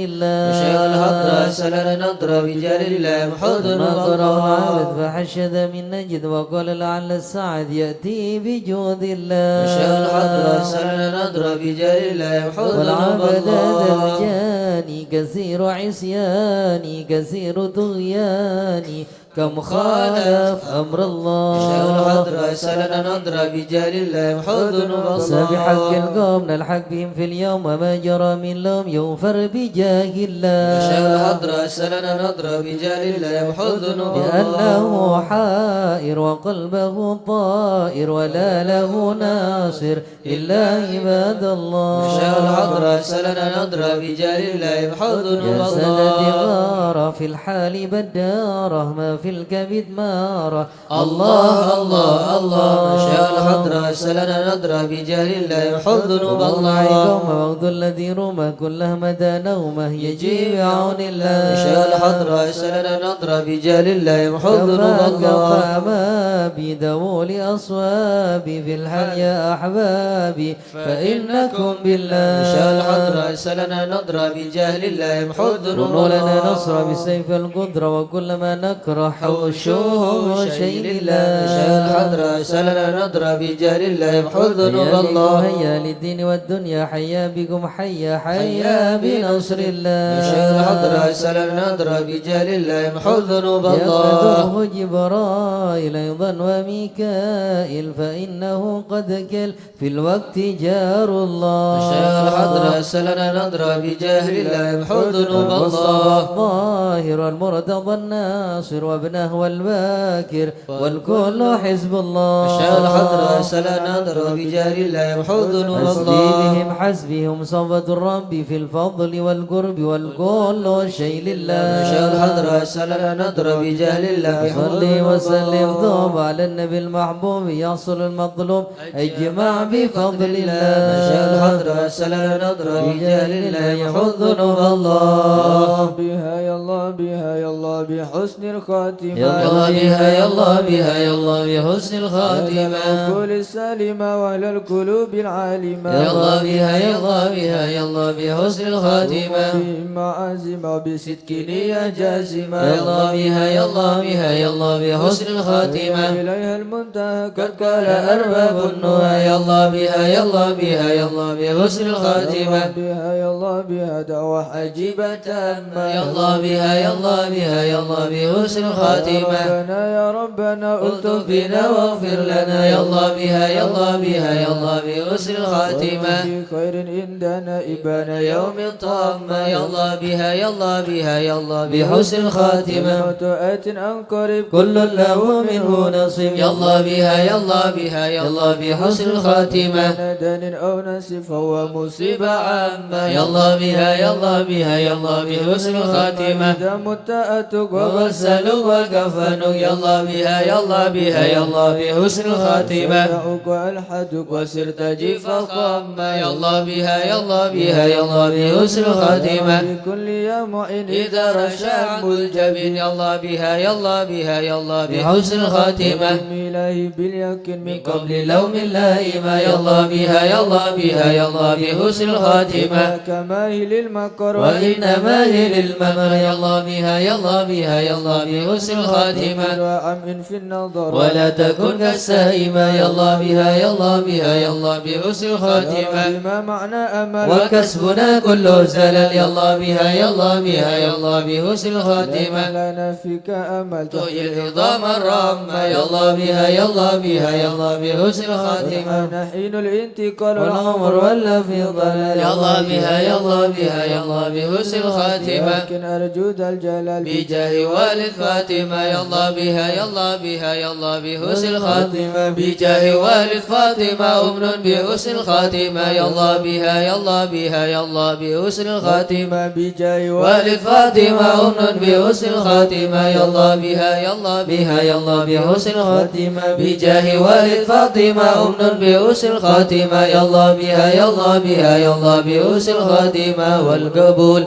شيخ الحضرة الله سلنا نضرب بجاه الله يمحو ذنوب ما قرأ عابد الله فحشد من نجد وقال لعل السعد يأتي بجود شيخ الله الحضرة سلنا نضرب بجاه الله يمحو ذنوب والعبد الله الجاني كثير عصياني كثير طغياني كم خالف أمر شيخ الله الحضرة سلنا نضرب بجاه الله يمحو ذنوب سبحق الله القوم نلحق بهم في اليوم ما جرى من لوم يغفر بجاه شيخ الله الحضرة سلنا نضرب بجاه الله يمحو ذنوب لأنه حائر وقلبه طائر ولا له ناصر إلا عباد الله شيخ الحضرة سلنا نضرب بجاه الله يمحو ذنوب يا سند الله غارة في الحال بدارة ما في الكبد مارة الله الله الله شيخ الحضرة سلنا نضرب بجاه الله يمحو ذنوب الله قوم وغد الذي رمى كله مدى نومه يجي بعون الله شيخ الحضرة سلنا نضرب بجاه الله يمحو ذنوب كفاك الله فما بدول أصوابي في الحال يا أحبابي فإنكم بالله شيخ الحضرة سلنا نضرب بجاه الله يمحو ذنوب كونوا لنا الله نصر بالسيف القدرة وكل ما نكره حوشوه شيء لله شيخ الحضرة سلنا نضرب بجاه الله يمحو ذنوب الله هيا للدين والدنيا حيا بكم حيا حيا بنصر الله شيخ الحضرة سلنا نضرب بجاه الله يمحو ذنوب الله يقدره جبرائيل أيضا وميكائيل فإنه قد كل في الوقت جار الله شيخ الحضرة سلنا نضرب بجاه الله يمحو ذنوب المصطفى الله الظاهر المرتضى الناصر وابنه والباكر والكل حزب الله شيخ الحضرة سلنا نضرب بجاه الله يمحو ذنوب حسبي الله بهم حسبهم صفة الرب في الفضل والقرب والكل شيء لله شيخ الحضرة سلنا نضرب بجاه الله يمحو صلي ذنوب وسلم الله دوم على النبي المحبوب يحصل المطلوب اجمع بفضل شيخ الله الحضرة سلنا نضرب بجاه الله يمحو ذنوب الله بها يا الله بها يا الله بحسن الخاتمة يا الله بها يا الله بها يا الله بحسن الخاتمة العقول السالمة وعلى القلوب العالمة يا الله بها يا الله بها يا الله بحسن الخاتمة بما عزم بصدق نية جازمة يا الله بها يا الله بها يا الله بحسن الخاتمة إليها المنتهى قد قال أرباب النهى يا الله بها يا الله بها يا الله بحسن الخاتمة بها يا الله بها دعوة عجيبة تامة يا الله بها يا الله بها يا الله بحسن الخاتمة ربنا يا ربنا الطف بنا واغفر لنا يا الله بها يا الله بها يا الله بحسن الخاتمة بخير عندنا إبانا يوم الطامة يا الله بها يا الله بها يا الله بحسن الخاتمة وتؤات أن قريب كل له منه نصيب يا الله بها يا الله بها يا الله بحسن الخاتمة ندن أو نسف فهو مصيبة عامة يا الله بها يا الله بها يا الله بحسن الخاتمة إذا مت أتوك وغسلوا وكفنوا يا الله بها يا الله بها يا الله بحسن الخاتمة وغسلوا وألحدك وسرت جيف القمة يا الله بها يا الله بها يا الله بحسن الخاتمة بكل يا معين إذا رشع الجبين يا الله بها يا الله بها يا الله بحسن الخاتمة إلهي باليقين من من قبل لوم اللائمة يا الله بها يا الله بها يا الله بحسن الخاتمة كماهل المكر وإنما هي للممر يا الله بها يا الله بها يا الله بحسن الخاتمة وعم في النظر ولا تكن كالسائمة يا الله بها يا الله بها يا الله بحسن الخاتمة بما معنى أمل وكسبنا كله زلل يا الله بها يا الله بها يا الله بحسن الخاتمة لنا فيك أمل تحيي العظام الرامة يا الله بها يا الله بها يا الله بحسن الخاتمة نحين الانتقال والعمر ولا في ضلال يا الله بها يا الله بها يا الله بحسن الخاتمة لكن أرجو ذا الجلال بجاه والد فاطمة يا الله بها يا الله بها يا الله بحسن الخاتمة بجاه والد فاطمة أمن بحسن الخاتمة يا الله بها يا الله بها يا الله بحسن الخاتمة بجاه والد فاطمة أمن بحسن الخاتمة يا الله بها يا الله بها يا الله بحسن الخاتمة بجاه والد فاطمة أمن بحسن الخاتمة يا الله بها يا الله بها يا الله بحسن الخاتمة والقبول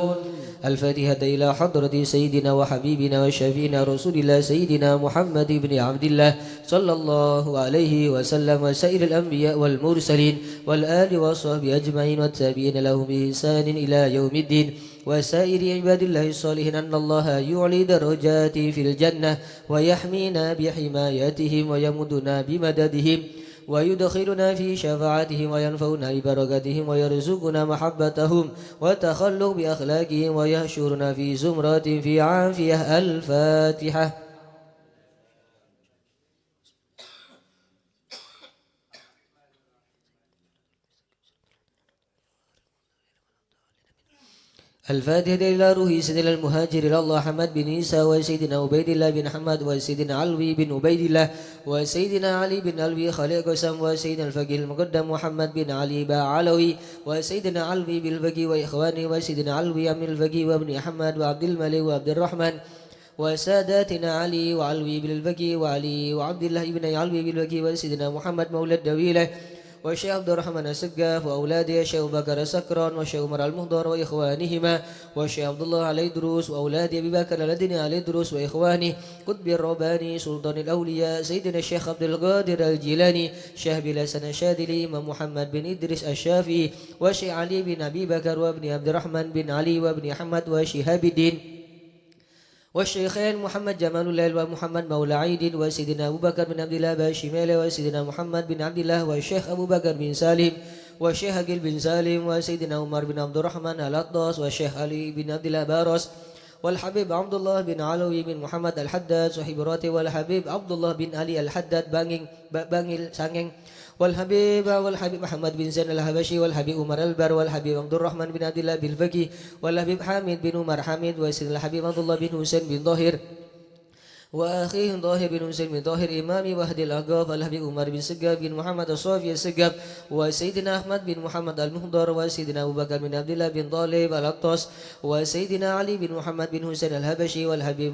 الفاتحة إلى حضرة سيدنا وحبيبنا وشفينا رسول الله سيدنا محمد بن عبد الله صلى الله عليه وسلم وسائر الأنبياء والمرسلين والآل والصحب أجمعين والتابعين لهم بإحسان إلى يوم الدين وسائر عباد الله الصالحين أن الله يعلي درجات في الجنة ويحمينا بحمايتهم ويمدنا بمددهم ويدخلنا في شفاعتهم وينفعنا ببركتهم ويرزقنا محبتهم وتخلق بأخلاقهم ويحشرنا في زمرات في عافية. الفاتحة. الفاتحة إلى روح سيدنا المهاجر إلى الله حمد بن عيسى وسيدنا عبيد الله بن حمد وسيدنا علوي بن عبيد الله وسيدنا علي بن علوي خليل قسم وسيدنا الفقيه المقدم محمد بن علي بعلوي وسيدنا علوي بالفقيه وإخواني وسيدنا علوي أم الفقيه وابن أحمد وعبد الملك وعبد الرحمن وساداتنا علي وعلوي بالفقيه وعلي وعبد الله بن علوي بالفقيه وسيدنا محمد مولى الدويلة والشيخ عبد الرحمن السقاف وأولاده الشيخ بكر السكران والشيخ عمر المهدر وإخوانهما والشيخ عبد الله عليه دروس وأولاده أبي بكر الذين عليه دروس وإخوانه قطب الرباني سلطان الأولياء سيدنا الشيخ عبد القادر الجيلاني شيخ بلسان الشاذلي إمام محمد بن إدريس الشافعي والشيخ علي بن أبي بكر وابن عبد الرحمن بن علي وابن أحمد وشهاب الدين والشيخين محمد جمال الله ومحمد مولى عيد وسيدنا أبو بكر بن عبد الله باشميل وسيدنا محمد بن عبد الله والشيخ أبو بكر بن سالم والشيخ أقيل بن سالم وسيدنا عمر بن عبد الرحمن الأطاس والشيخ علي بن عبد الله باروس والحبيب عبد الله بن علوي بن محمد الحداد صاحب راتب والحبيب عبد الله بن علي الحداد بانغيل سانغين والحبيب محمد بن زين الحبشي والحبيب عمر البر والحبيب عبد الرحمن بن عبد الله بالفقي والحبيب حامد بن عمر حامد وسيدنا الحبيب عبد الله بن حسين بن ظاهر وأخيه ظاهر بن حسين بن ظاهر إمام وحد الأقاف الحبيب عمر بن سقاف بن محمد الصافي السقاف وسيدنا أحمد بن محمد المهدر وسيدنا أبو بكر بن عبد الله بن طالب الأطاس وسيدنا علي بن محمد بن حسين الهبشي والحبيب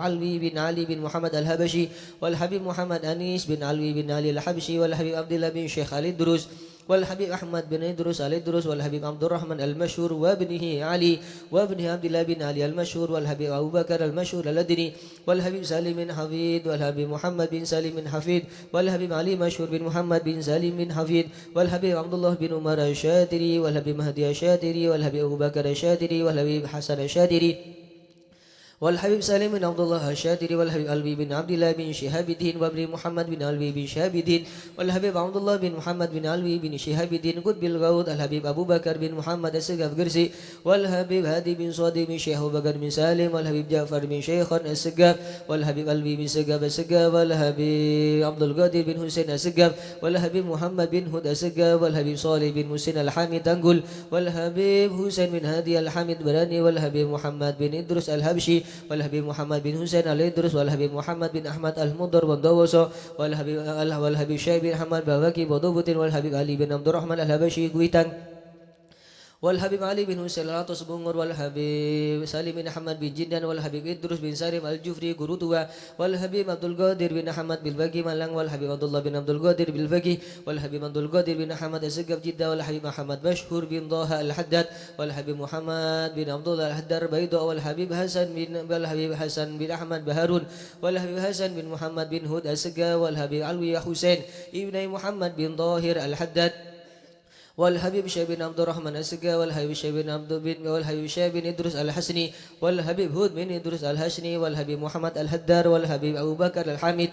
علوي بن علي بن محمد الهبشي والحبيب محمد أنيس بن علوي بن علي الحبشي والحبيب عبد الله بن شيخ علي الدروس والحبيب أحمد بن إدريس علي الدروس والحبيب عبد الرحمن المشهور وابنه علي وابنه عبد الله بن علي المشهور والحبيب أبو بكر المشهور الأدني والحبيب سالم بن حفيد والحبيب محمد بن سالم بن حفيد والحبيب علي مشهور بن محمد بن سالم بن حفيد والحبيب عبد الله بن عمر الشاتري والحبيب مهدي الشاتري والحبيب أبو بكر الشاتري والحبيب حسن الشاتري والحبيب سالم بن عبد الله الشاتري والحبيب علوي بن عبد الله بن شهاب الدين وابن محمد بن علوي بن شهاب الدين والحبيب عبد الله بن محمد بن علوي بن شهاب الدين قطب الغوث الحبيب أبو بكر بن محمد السقاف قرسي والحبيب هادي بن صادق بن شيخ أبو بكر بن سالم والحبيب جعفر بن شيخ السقاف والحبيب علوي بن سقاف السقاف والحبيب عبد القادر بن حسين السقاف والحبيب محمد بن هدى السقاف والحبيب صالح بن مسين الحامد تنقل والحبيب حسين بن هادي الحامد براني والحبيب محمد بن إدريس الحبشي والحبيب محمد بن حسين الإدريس والحبيب محمد بن أحمد المضر والدوسو والحبيب شيخ بن حمد بواكي بضبط والحبيب علي بن عبد الرحمن الحبشي قويتان والحبيب علي بن حسين العطس بنغر والحبيب سالم بن أحمد بن جندان والحبيب إدريس بن سالم الجفري قروتوا والحبيب عبد القادر بن أحمد بالباقي ملان والحبيب عبد الله بن عبد القادر بالباقي والحبيب عبد القادر بن أحمد السقف جدة والحبيب محمد مشهور بن ضاها الحداد والحبيب محمد بن عبد الله الحدار بيضاء والحبيب حسن بن أحمد بهارون والحبيب حسن بن محمد بن هود السقف والحبيب علوي حسين ابن محمد بن ظاهر الحداد والحبيب شيخ بن عبد الرحمن السقا والحبيب شيخ بن إدريس الحسني والحبيب هود بن إدريس الحسني والحبيب محمد الهدار والحبيب أبو بكر الحامد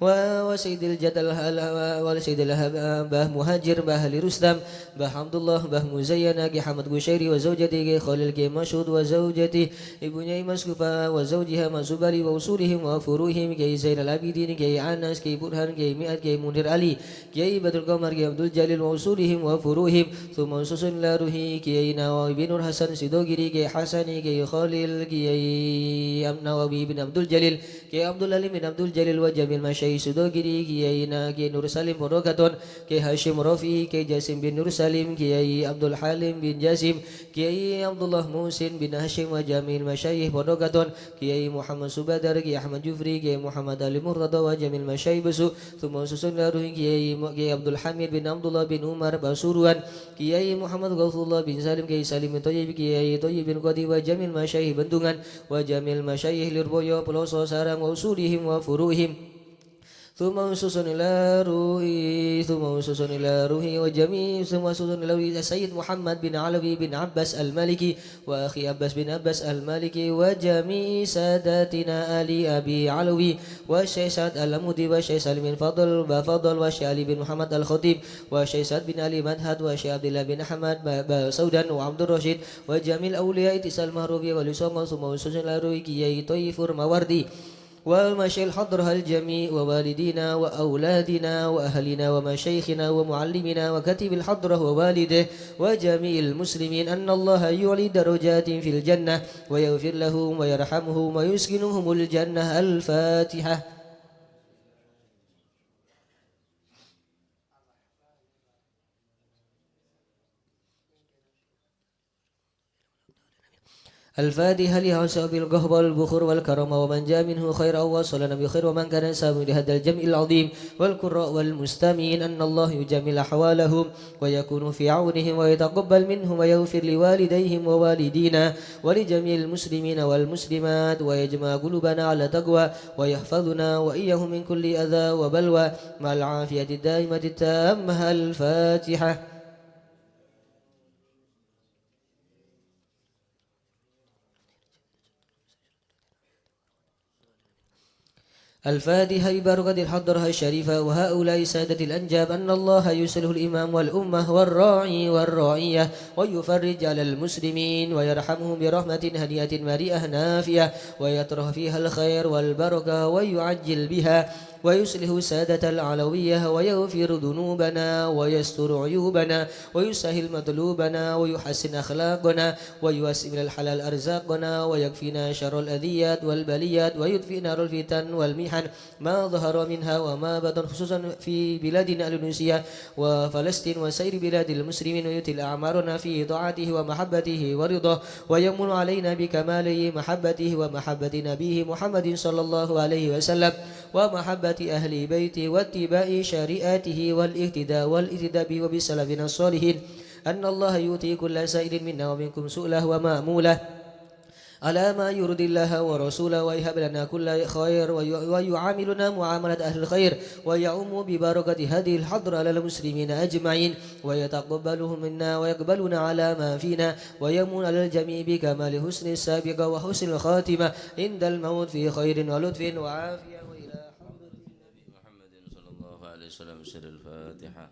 وسيد الجد والسيد باه مهاجر باه لرستم باه عبد الله باه مزينة كي حمد قشيري وزوجته كي خليل كي مشهود وزوجته ابني مسكوفة وزوجها مزبري ووصولهم وفروهم كي زين العابدين كي عنس كي برهان كي مئات كي منير علي كي بدر القمر كي عبد الجليل ووصولهم وفروهم ثم نصوص لاره كي نواوي بن نور حسن سيدوغري كي حسني كي خليل كي نواوي بن عبد الجليل كي عبد الله بن عبد الجليل وجميل مشايخ Syekh Sudogiri, Kiai Nur Salim Pondogaton, Kiai Hashim Rafi, Kiai Jasim bin Nur Salim, Kiai Abdul Halim bin Jasim, Kiai Abdullah Musin bin Hashim wa Jamil Masyayikh Pondogaton, Kiai Muhammad Subadar, Kiai Ahmad Jufri, Kiai Muhammad Ali Murtada wa Jamil Masyayikh Besu, Thumma susun laruhi Kiai Abdul Hamid bin Abdullah bin Umar Basuruan, Kiai Muhammad Ghaufullah bin Salim, Kiai Salim bin Thayyib, Kiai Thayyib bin Qadi wa Jamil Masyayikh Bendungan wa Jamil Masyayikh Lirboyo Peloso Sarang wa usulihim wa furuhim. ثم وسوسن إلى روحي وجميع ثم وسوسن إلى السيد محمد بن علوي بن عباس المالكي وأخي عباس بن عباس المالكي وجميع ساداتنا آل أبي علوي والشيخ سعد الأمودي والشيخ سالم بن فضل والشيخ علي بن محمد الخطيب والشيخ سعد بن علي مدهد والشيخ عبد الله بن أحمد سودان وعبد الرشيد وجميع الأولياء اتصال المهروبي واليسوم ثم وسوسن إلى روحي كياي طيفور مواردي والمشايخ حضرها الجميع ووالدينا وأولادنا وأهلنا ومشايخنا ومعلمنا وكتب الحضرة ووالده وجميع المسلمين أن الله يعلي درجات في الجنة ويغفر لهم ويرحمهم ويسكنهم الجنة. الفاتحة. الفاتحة لأصحاب القهب والبخور والكرم ومن جاء منه خير وصلنا بخير ومن كان سامي لهذا الجمع العظيم والقراء والمستمعين أن الله يجمل أحوالهم ويكون في عونهم ويتقبل منهم ويغفر لوالديهم ووالدينا ولجميع المسلمين والمسلمات ويجمع قلوبنا على تقوى ويحفظنا وإياهم من كل أذى وبلوى مع العافية الدائمة التامة. الفاتحة. الفاتحة ببركة الحضرة الشريفة وهؤلاء سادة الأنجاب أن الله يسله الإمام والأمة والراعي والراعية ويفرج على المسلمين ويرحمهم برحمة هنيئة مريئة نافية ويطرح فيها الخير والبركة ويعجل بها ويصلح سادة العلوية ويغفر ذنوبنا ويستر عيوبنا ويسهل مطلوبنا ويحسن أخلاقنا ويوسع من الحلال أرزاقنا ويكفينا شر الأذيات والبليات ويطفئ نار الفتن والمحن ما ظهر منها وما بطن خصوصا في بلادنا الأندونيسية وفلسطين وسائر بلاد المسلمين ويطيل أعمارنا في طاعته ومحبته ورضاه ويمن علينا بكمال محبته ومحبة نبيه محمد صلى الله عليه وسلم ومحبة أهل بيته واتباع شريعته والاهتداء به وبسلفنا الصالحين أن الله يؤتي كل سائل منا ومنكم سؤله ومأموله على ما يرضي الله ورسوله ويهب لنا كل خير ويعاملنا معاملة أهل الخير ويعم ببركة هذه الحضرة على المسلمين أجمعين ويتقبلهم منا ويقبلنا على ما فينا ويمن على الجميع بكمال حسن السابقة وحسن الخاتمة عند الموت في خير ولطف وعافية وإلى حضرة النبي محمد صلى الله عليه وسلم. سر الفاتحة.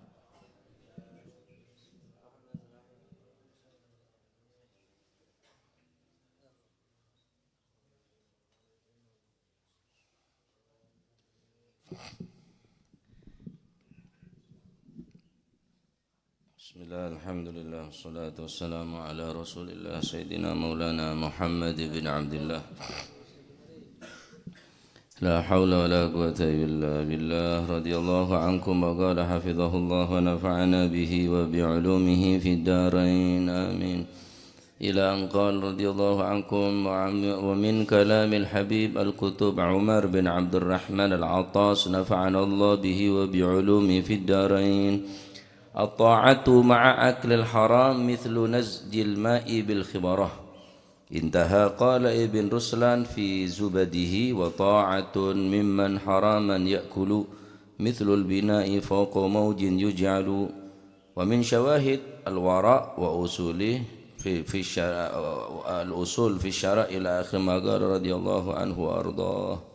بسم الله الحمد لله والصلاة والسلام على رسول الله سيدنا مولانا محمد بن عبد الله لا حول ولا قوة إلا بالله رضي الله عنكم وقال حفظه الله ونفعنا به وبعلومه في الدارين آمين إلى أن قال رضي الله عنكم ومن كلام الحبيب الكتب عمر بن عبد الرحمن العطاس نفعنا الله به وبعلومه في الدارين الطاعة مع أكل الحرام مثل نزج الماء بالخبرة انتهى. قال ابن رسلان في زبده وطاعة ممن حراما يأكل مثل البناء فوق موج يجعل. ومن شواهد الوراء وأصوله في الشرع الأصول في الشرع إلى آخر ما قال رضي الله عنه وأرضاه.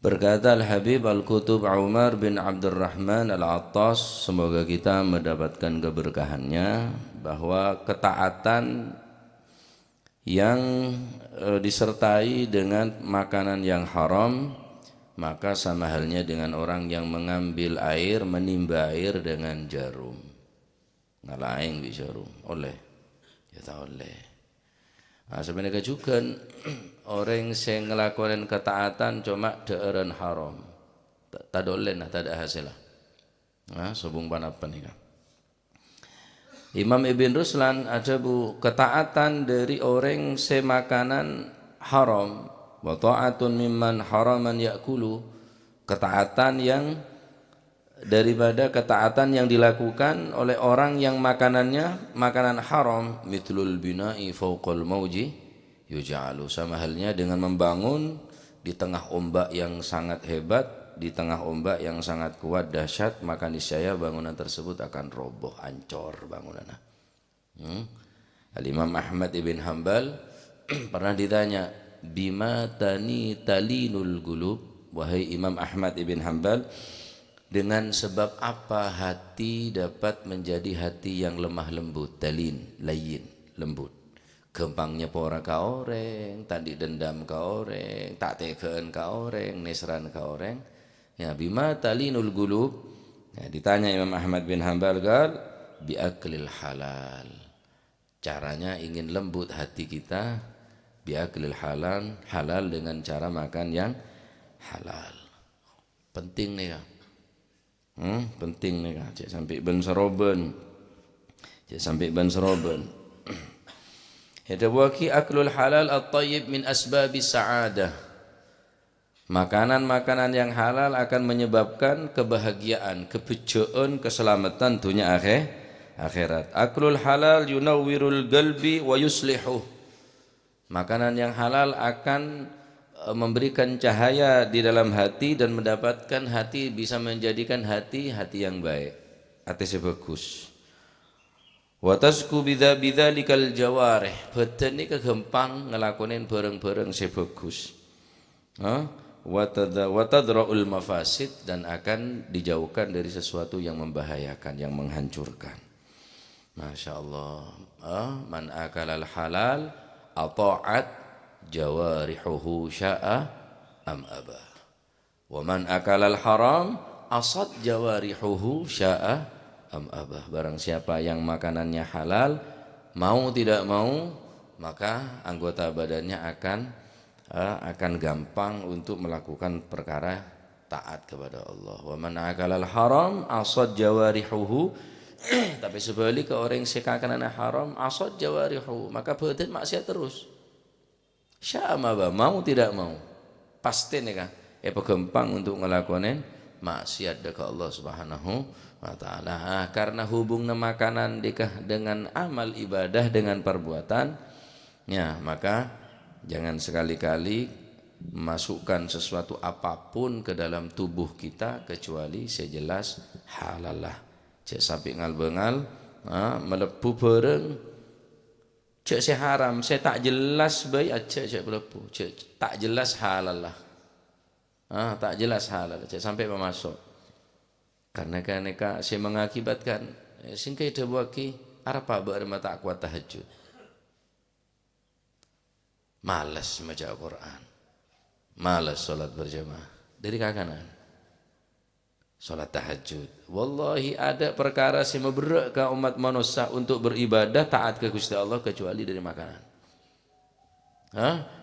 Berkata Al-Habib Al-Qutub Umar bin Abdurrahman Al-Attas, semoga kita mendapatkan keberkahannya, bahwa ketaatan yang disertai dengan makanan yang haram maka sama halnya dengan orang yang mengambil air, menimba air dengan jarum. Ngalaing bi jarum oleh ya tak oleh. Sebenarnya juga orang yang ngelakuin ketaatan cuma daeran haram. Tak dolen lah, tak ada hasil lah. Sobung panapan nih kan. Imam Ibn Ruslan ada ketaatan dari orang semakanan haram, wa ta'atun mimman haraman ya'kulu, ketaatan yang daripada ketaatan yang dilakukan oleh orang yang makanannya makanan haram, mithlul bina'i fawqal mauji yuja'alu, sama halnya dengan membangun di tengah ombak yang sangat hebat, di tengah ombak yang sangat kuat dahsyat, maka niscaya bangunan tersebut akan roboh, hancur bangunannya. Al-Imam Ahmad ibn Hanbal pernah ditanya, bima tani talinul gulub, wahai Imam Ahmad ibn Hanbal, dengan sebab apa hati dapat menjadi hati yang lemah lembut, talin, layin, lembut. Gampangnya pora ka oreng, tadi dendam ka oreng, tak tegaan ka oreng, nesran ka oreng. Ya, bima talinul gulub. Ya, ditanya Imam Ahmad bin Hanbal, biaklil halal. Caranya ingin lembut hati kita, biaklil halal dengan cara makan yang halal. Penting nih ya. Penting nih kan. Cek sampai ben seroben. Cek sampai ben seroben. Ada waki aklul halal at-tayyib min asbabis sa'adah. Makanan-makanan yang halal akan menyebabkan kebahagiaan, kebejaan, keselamatan dunia akhirat. Aklul halal yunawwirul qalbi wa yuslihu. Makanan yang halal akan memberikan cahaya di dalam hati dan mendapatkan hati, bisa menjadikan hati yang baik, hati bagus. Wa tasku bidzalikal jawarih, badan ini kegempang ngelakonin bareng-bareng bagus. Watadra'ul mafasid, dan akan dijauhkan dari sesuatu yang membahayakan, yang menghancurkan. Masya Allah. Man akalal halal ata'at jawarihuhu sya'a am abah. Wa man akalal haram asad jawarihuhu sya'a am abah. Barang siapa yang makanannya halal, mau tidak mau, maka anggota badannya akan gampang untuk melakukan perkara taat kepada Allah. Wa man akalal haram asad jawarihuhu. Tapi sebalik ke orang sekakanana haram asad jawarihuhu, maka badan maksiat terus. Sya'amaba, mau tidak mau, pasti nih kan gampang untuk ngelakonin maksiat dekat Allah Subhanahu wa taala. Karena hubungnya makanan dengan amal ibadah, dengan perbuatan, ya, maka jangan sekali-kali masukkan sesuatu apapun ke dalam tubuh kita kecuali sejelas halal lah. Cek sampai ngal-bengal melebu bareng, cek saya haram, saya tak jelas baik aja cek melebu, cek tak jelas halal lah. Tak jelas halal, cek sampai memasuk. Karena saya mengakibatkan singkai dewaki arapa berma tak kuat tahajud. Malas baca Al-Quran, malas sholat berjamaah dari kakanan, sholat tahajud. Wallahi ada perkara si meberak ke umat manusia untuk beribadah taat ke Gusti Allah kecuali dari makanan.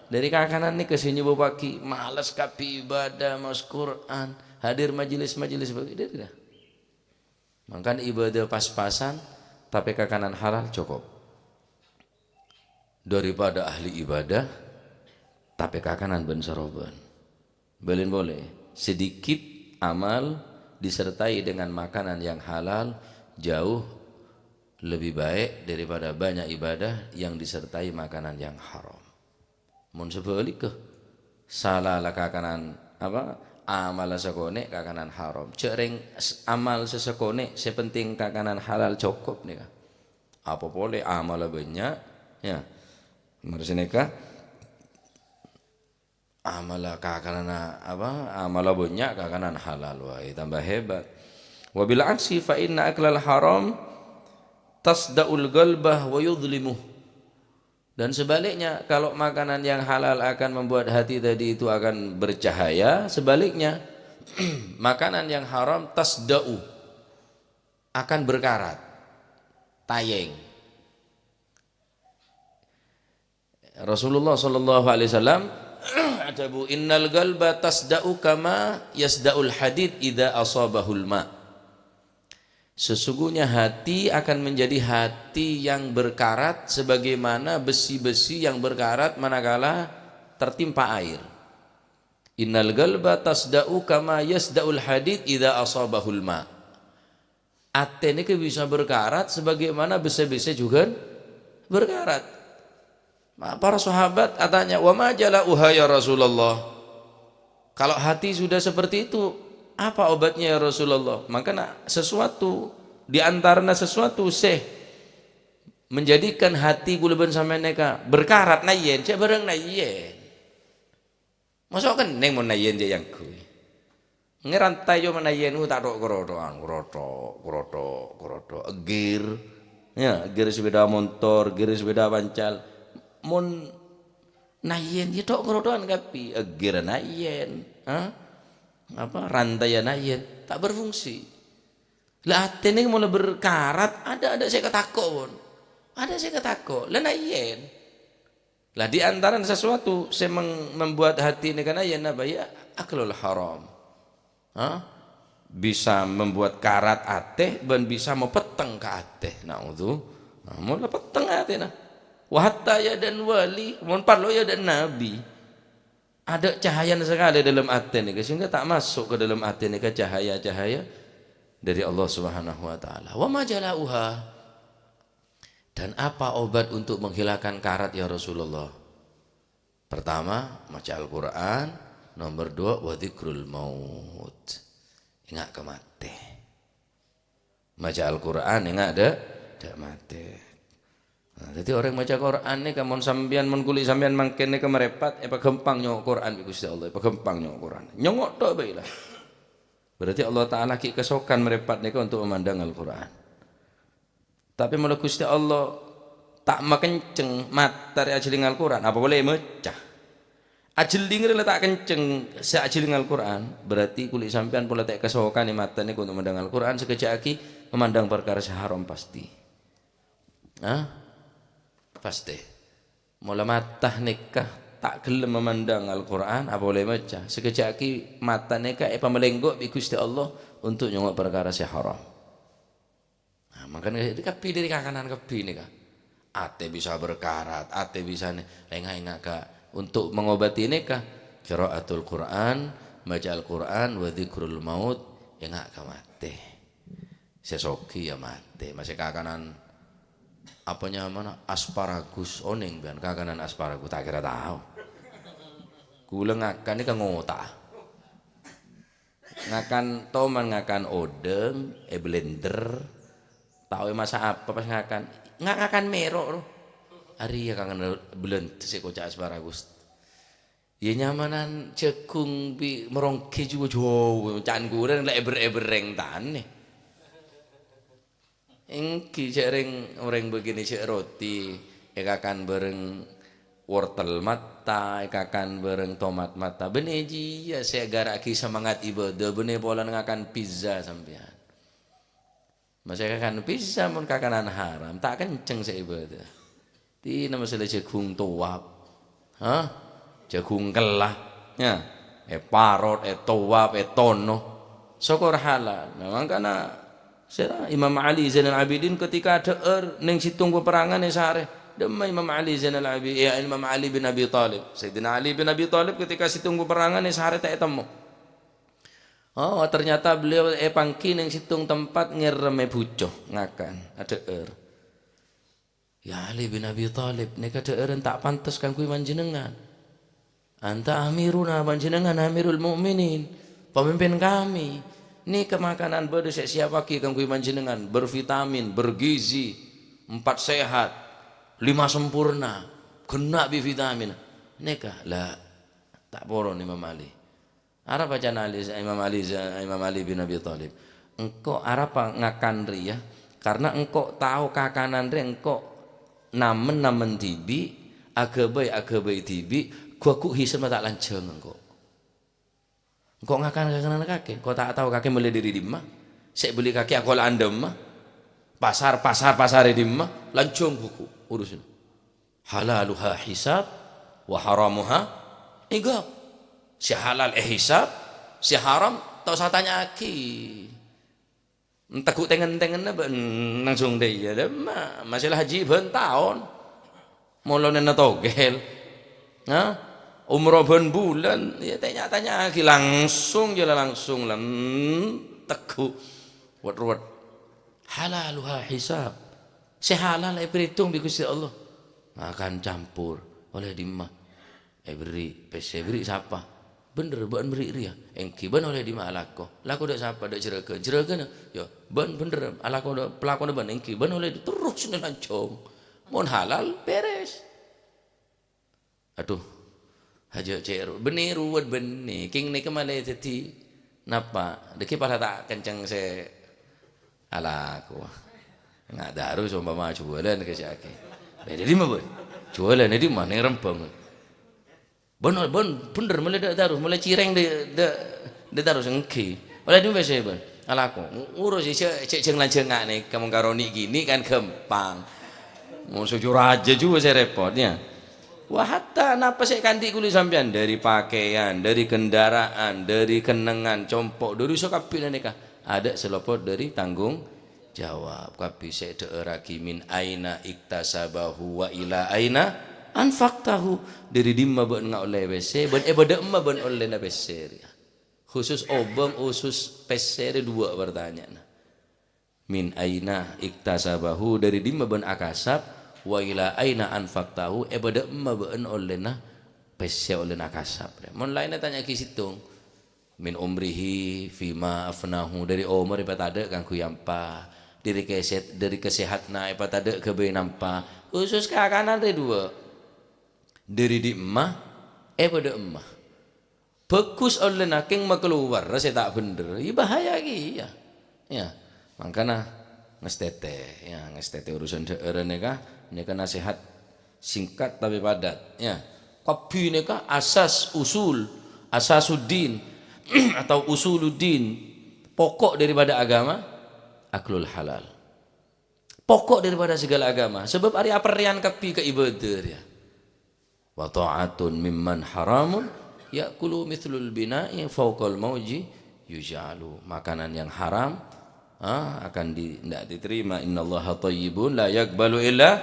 Dari kakanan nih kesini bupaki, malas kapi ibadah, mas Quran, hadir majelis-majelis begitu. Makan ibadah pas-pasan, tapi kakanan halal cukup. Daripada ahli ibadah tapi kakanan ben saroban. Boleh sedikit amal disertai dengan makanan yang halal jauh lebih baik daripada banyak ibadah yang disertai makanan yang haram. Mun sebalik ke salah lah kakanan amal sekone kakanan haram. Cereng amal sesekone sepenting kakanan halal cukup nih. Apa boleh amal banyak ya. Mereka amala kakanana amala banyak kakanan halal, wah tambah hebat. Wa bil aksi fa inna aklal haram tasdaul qalbah wa yudlimuh. Dan sebaliknya, kalau makanan yang halal akan membuat hati tadi itu akan bercahaya, sebaliknya makanan yang haram tasdau akan berkarat, tayeng. Rasulullah sallallahu alaihi wasallam atabu innal qalba tasda'u kama yasda'ul hadid idza asabahul ma. Sesungguhnya hati akan menjadi hati yang berkarat sebagaimana besi-besi yang berkarat manakala tertimpa air. Innal qalba tasda'u kama yasda'ul hadid idza asabahul ma. Ate ini bisa berkarat sebagaimana besi-besi juga berkarat. Para sahabat katanya, "Wa ma jala'uha ya Rasulullah?" Kalau hati sudah seperti itu, apa obatnya ya Rasulullah? Maka sesuatu di antaranya sesuatu menjadikan hati kulaban sampai neka berkarat nayen, cek bareng nayen. Masuk kan neng mau nayen je yang kui. Ngerantai yo menayen tak dok kroto, gir. Ya, gir sepeda motor, gir sepeda pancal. Mun nayen ye tok krotoan kapi, gir nayen, apa rantai nayen tak berfungsi. Lah atene mulai berkarat, ada saya ketakok pun. Ada saya ketakok, lah nayen. Lah di antara sesuatu saya membuat hati ini kan nayen apa ya? Aklul haram. Bisa membuat karat ateh dan bisa mepeteng ke ateh. Naudzubillah. Mulai peteng ateh nah. Wahatta ya dan wali, mohon parlo ya dan nabi. Ada cahaya sekali dalam hati ini, sehingga tak masuk ke dalam hati ini ke cahaya-cahaya dari Allah Subhanahu wa taala. Wa ma jala'uha. Dan apa obat untuk menghilangkan karat ya Rasulullah? Pertama, baca Al-Qur'an, nomor 2 wa dzikrul maut. Ingat kematian. Baca Al-Qur'an ingat ada mati. Nah, jadi orang baca Quran ni kamu sambian mengulik sambian mangken ni kemerepat, apa gempang nyok Quran bi Gusti Allah, apa gempang nyok Quran. Nyongok tok bae lah. Berarti Allah Taala ki kesokan merepat ni untuk memandang Al-Quran. Tapi mulai Gusti Allah tak makenceng materi ajeling Al-Quran, apa boleh mecah. Ajeling rela tak kenceng seajeling Al-Quran, berarti kulit sampean pula tak kesokan ni mata ni untuk memandang Al-Quran sekejap lagi memandang perkara haram pasti. Pasti. Mula mata nikah tak gelem memandang Al-Quran, apa boleh baca. Sekejap lagi mata nikah melenggok bi Gusti Allah untuk nyongok perkara haram. Nah, makanya itu kapi dari kanan kapi ni kah. Ate bisa berkarat, ate bisa lengah kah untuk mengobati nikah. Qiraatul Quran, baca Al-Quran, wa dzikrul maut, engak ka mate. Sesoki ya mate, masih kakanan apanya mana asparagus oning bian kakanan asparagus tak kira tahu. Kula ngakan ni ngotak. Ngakan toman ngakan odeng, blender. Tahu masa apa pas ngakan merok loh. Hari ya kangen blend si kocak asparagus. Ya nyamanan cekung bi merongke juga jauh. Can kurang lah eber-ebereng tan nih. Engki cereng orang begini cek roti, ekakan bareng wortel mata, ekakan bareng tomat mata. Beneji ya saya garaki semangat ibadah, bener pola ngakan pizza sampean. Masih kakan pizza mun kakanan haram, tak kenceng saya ibadah. Ti nama sila jagung tuwap, jagung kelah, ya, parot, tuwap, tono, sokor halal. Nah makanya Imam Ali Zainal Abidin ketika ada neng situng peperangan sare demi Imam Ali Zainal Abidin ya Imam Ali bin Abi Thalib Sayyidina Ali bin Abi Thalib ketika situng peperangan sare tak temu. Oh ternyata beliau pangki neng situng tempat ngereme bucoh ngakan ada ya Ali bin Abi Thalib nek ada tak pantas kan kui manjenengan. Anta amiruna panjenengan amirul mukminin pemimpin kami. Ini kemakanan bodoh siapa ki kanggo panjenengan bervitamin, bergizi, 4 sehat, 5 sempurna, kena bi vitamin. Neka lah tak poron Imam Ali. Arab baca Imam Ali bin Abi Thalib. Engkau Arab ngakan ria karena engkau tahu kakanan ria engkau namen tibi agabai tibi gua ku hisem tak lanceng engkau. Kok ngakan kaki? Kau tak tahu kaki mulai dari dimah. Saya beli kaki aku lah andem mah. Pasar di dimah. Lancung buku urusin. halaluha hisab wa haramuha igab. Si halal hisab, si haram tak usah tanya lagi. Takut tengen-tengen langsung deh ya. Masalah haji ben tahun. Mulane na togel. Nah, umroh ben bulan ya tanya-tanya lagi langsung je langsung lah. Takut wat-wat. Halaluha hisab. Si halal berhitung bi Gusti Allah. Akan campur oleh dimah. Beri beri siapa? Bener ban beri ria. Engki ban oleh dimah alako. Lako dak siapa dak jereke. Jereke ya ban bener alako dak pelakon ban engki ban oleh terus nelancong. Mun halal beres. Aduh. Haja ceru. Benih ruwet benih. King ni kemana tadi? Napa? Deki pada tak kencang se alako. Nggak daru sama jualan ke siake. Beda di mana? Jualan di mana yang rempong. Benar bener mulai daru mulai cireng de daru sengki. Mulai di mana sih ben? Alaku urus cek cengak nih kamu karoni gini kan gampang. Mau sujur aja juga saya repotnya. Wah hatta napa sih kandi kulit sampean dari pakaian, dari kendaraan, dari kenangan, compok, dari sokapin nikah. Ada selopot dari tanggung jawab. Kapi saya deeraki min aina iktasabahu wa ila aina anfaqtahu. Dari dimma ben oleh WC ben beda emma ben oleh na peser. Khusus obeng khusus peser dua pertanyaan. Min aina iktasabahu dari dimma ben akasab wa ila aina anfaqtahu beda emma ben oleh na peser oleh na akasab. Mun lain tanya ki situng. Min umrihi fima afnahu dari umur ipat ada kangku yampa. Dari kesehatna ipat ada kebe nampa khusus ke kanan dari dua dari di emah pada emah bagus oleh naking keluar rasa tak bener ya bahaya lagi ya makanya ngestete ya ngestete urusan daerah nikah nasihat singkat tapi padat ya kabi nikah asas usul asasuddin atau usuluddin pokok daripada agama aklul halal. Pokok daripada segala agama. Sebab hari aperian kapi ke ibadah ya. Wa ta'atun mimman haramun ya'kulu mithlul bina'i fawqal mauji yuj'alu. Makanan yang haram akan tidak diterima. Innallaha thayyibun la yaqbalu illa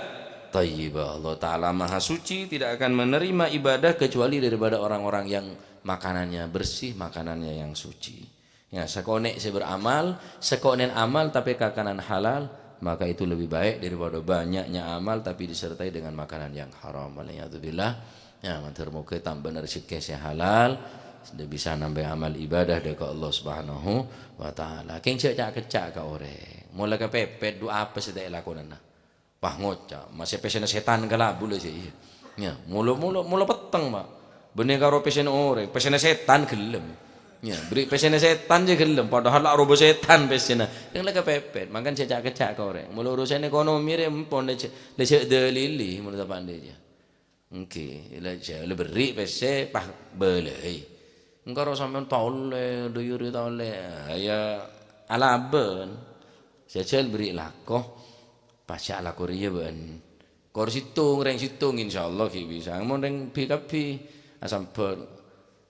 thayyiba. Allah Ta'ala maha suci tidak akan menerima ibadah kecuali daripada orang-orang yang makanannya bersih, makanannya yang suci. Ya, sekonek saya beramal, sekonen amal tapi kakanan halal, maka itu lebih baik daripada banyaknya amal tapi disertai dengan makanan yang haram. Waliyadzubillah. Ya, matur muga tambah rezeki saya halal, sudah bisa nambah amal ibadah dekat Allah Subhanahu wa taala. King cak kecak ka ore. Mula ka pepet doa apa sedek lakonana. Wah ngocak, masih pesen setan kala bule sih. Ya, mula peteng, Pak. Bener karo pesen ore, pesen setan gelem. Ya, beri pesene setan je gelem padahal lak robo setan pesene. Yang lek kepepet, makan cecak-kecak ka ore. Mula urusan ekonomi re empon lecek delili menurut pandai je. Oke, le beri pese pah belei. Engkaro sampean tole duyuri tole ya alaben. Sejel beri lakoh pasya lakoh riye ben. Kor situng reng situng insyaallah ki bisa. Mun reng bi asam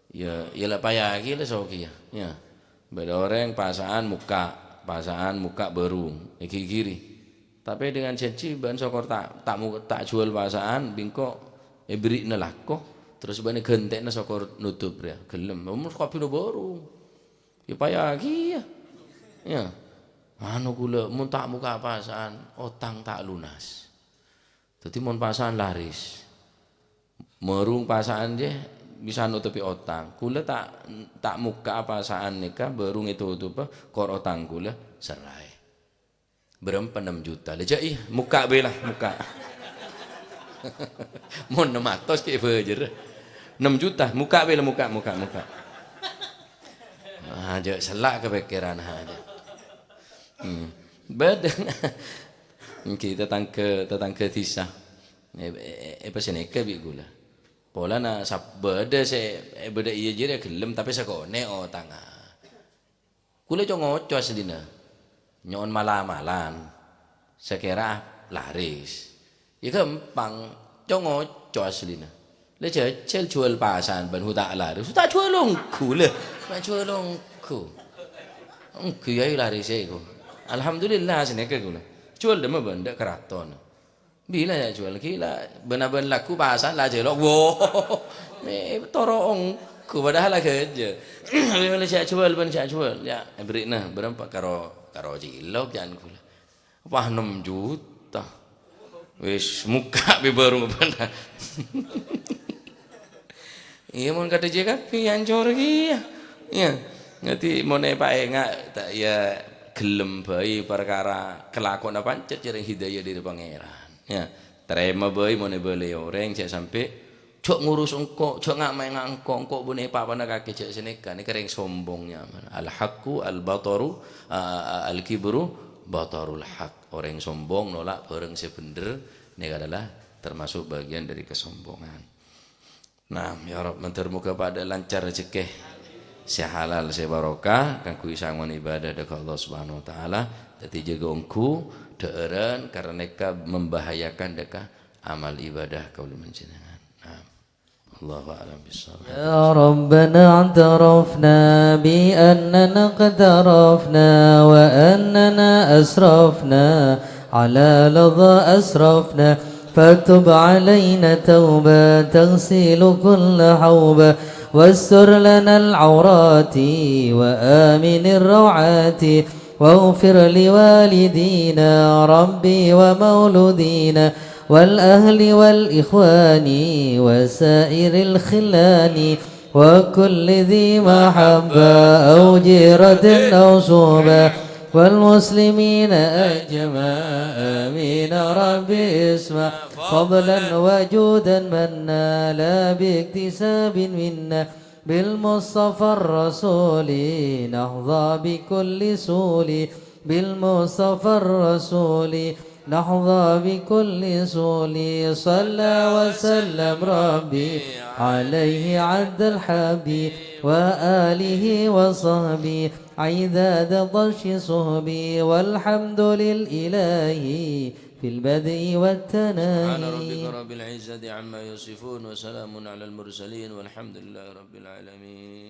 ya lah payah lagi lah soki ya beda orang pasaan muka berung iki kiri tapi dengan janji ban sokor tak jual pasaan bingko beri nelako terus ban gentekna sokor nutup ya gelem umur kopi no berung ya payah lagi ya anu gula mun tak muka pasaan otang tak lunas jadi mun pasaan laris merung pasaan je bisa nutupi otang. Kula tak muka pasaan nikah berung itu apa kor otang kula serai. Berapa 6 juta. Lejai muka belah muka. Mon matos ke bejer. 6 juta muka belah muka. Aja selak kepikiran aja. Bedeng. Kita tetangga tisah. Peseneka bi gula. Pola na beda beda iya jere gelem tapi sekone tanga. Kula co ngoco asdina. Nyon malam-malam. Sekira laris. Ya gampang cho aslina le chel chual pasan ban huta la huta chual long khu le ma chual long khu ku ai la ri se ko alhamdulillah sene ke ko chual de ma ban de karaton bi la ya chual ki la ben laku pasan la je lo wo me toro ong ku padahal la ke je le chual ban chual ya beri nah berapa karo cilok jangan ku wah 6 juta wis muka be baru benar. Iya mon kata je kapi hancur iki ya. Iya. Ngati mone pae tak ya gelem bae perkara kelakon apa pancet cari hidayah dari pangeran. Ya. Terima bae mone bele orang cek sampai cok ngurus engko, cok ngak main engko bune apa pada kaki cek senekan ini kering sombongnya. Al haqqu al bataru al kibru batarul haq. Orang sombong nolak bareng sebener ini adalah termasuk bagian dari kesombongan. Nah, ya Rabb mentermuka pada lancar rezeki sehalal sebarokah kanggo isangon ibadah dekat Allah Subhanahu wa taala dadi jaga engku deureun karena mereka membahayakan deka amal ibadah kaula menjenengan. Nah, Allahu a'lam bissawab. Ya Rabbana i'tarafna bi annana qad arafna wa annana asrafna على لظى أسرفنا فاكتب علينا توبة تغسل كل حوبة واستر لنا العورات وآمن الروعات واغفر لوالدينا ربي ومولودينا والأهل والإخوان وسائر الخلان وكل ذي محبة أو جيرة أو صوبة والمسلمين أجمع آمين ربي اسمع فضلا وجودا منا لا باكتساب منا بالمصطفى الرسول نحظى بكل سول بالمصطفى الرسول نحظى بكل سول صلى وسلم ربي عليه عد الحبيب وآله وصحبه عداد ضش صهبي والحمد للإله في البدء والتناهي. سبحان ربك رب العزة عما يصفون وسلام على المرسلين والحمد لله رب العالمين.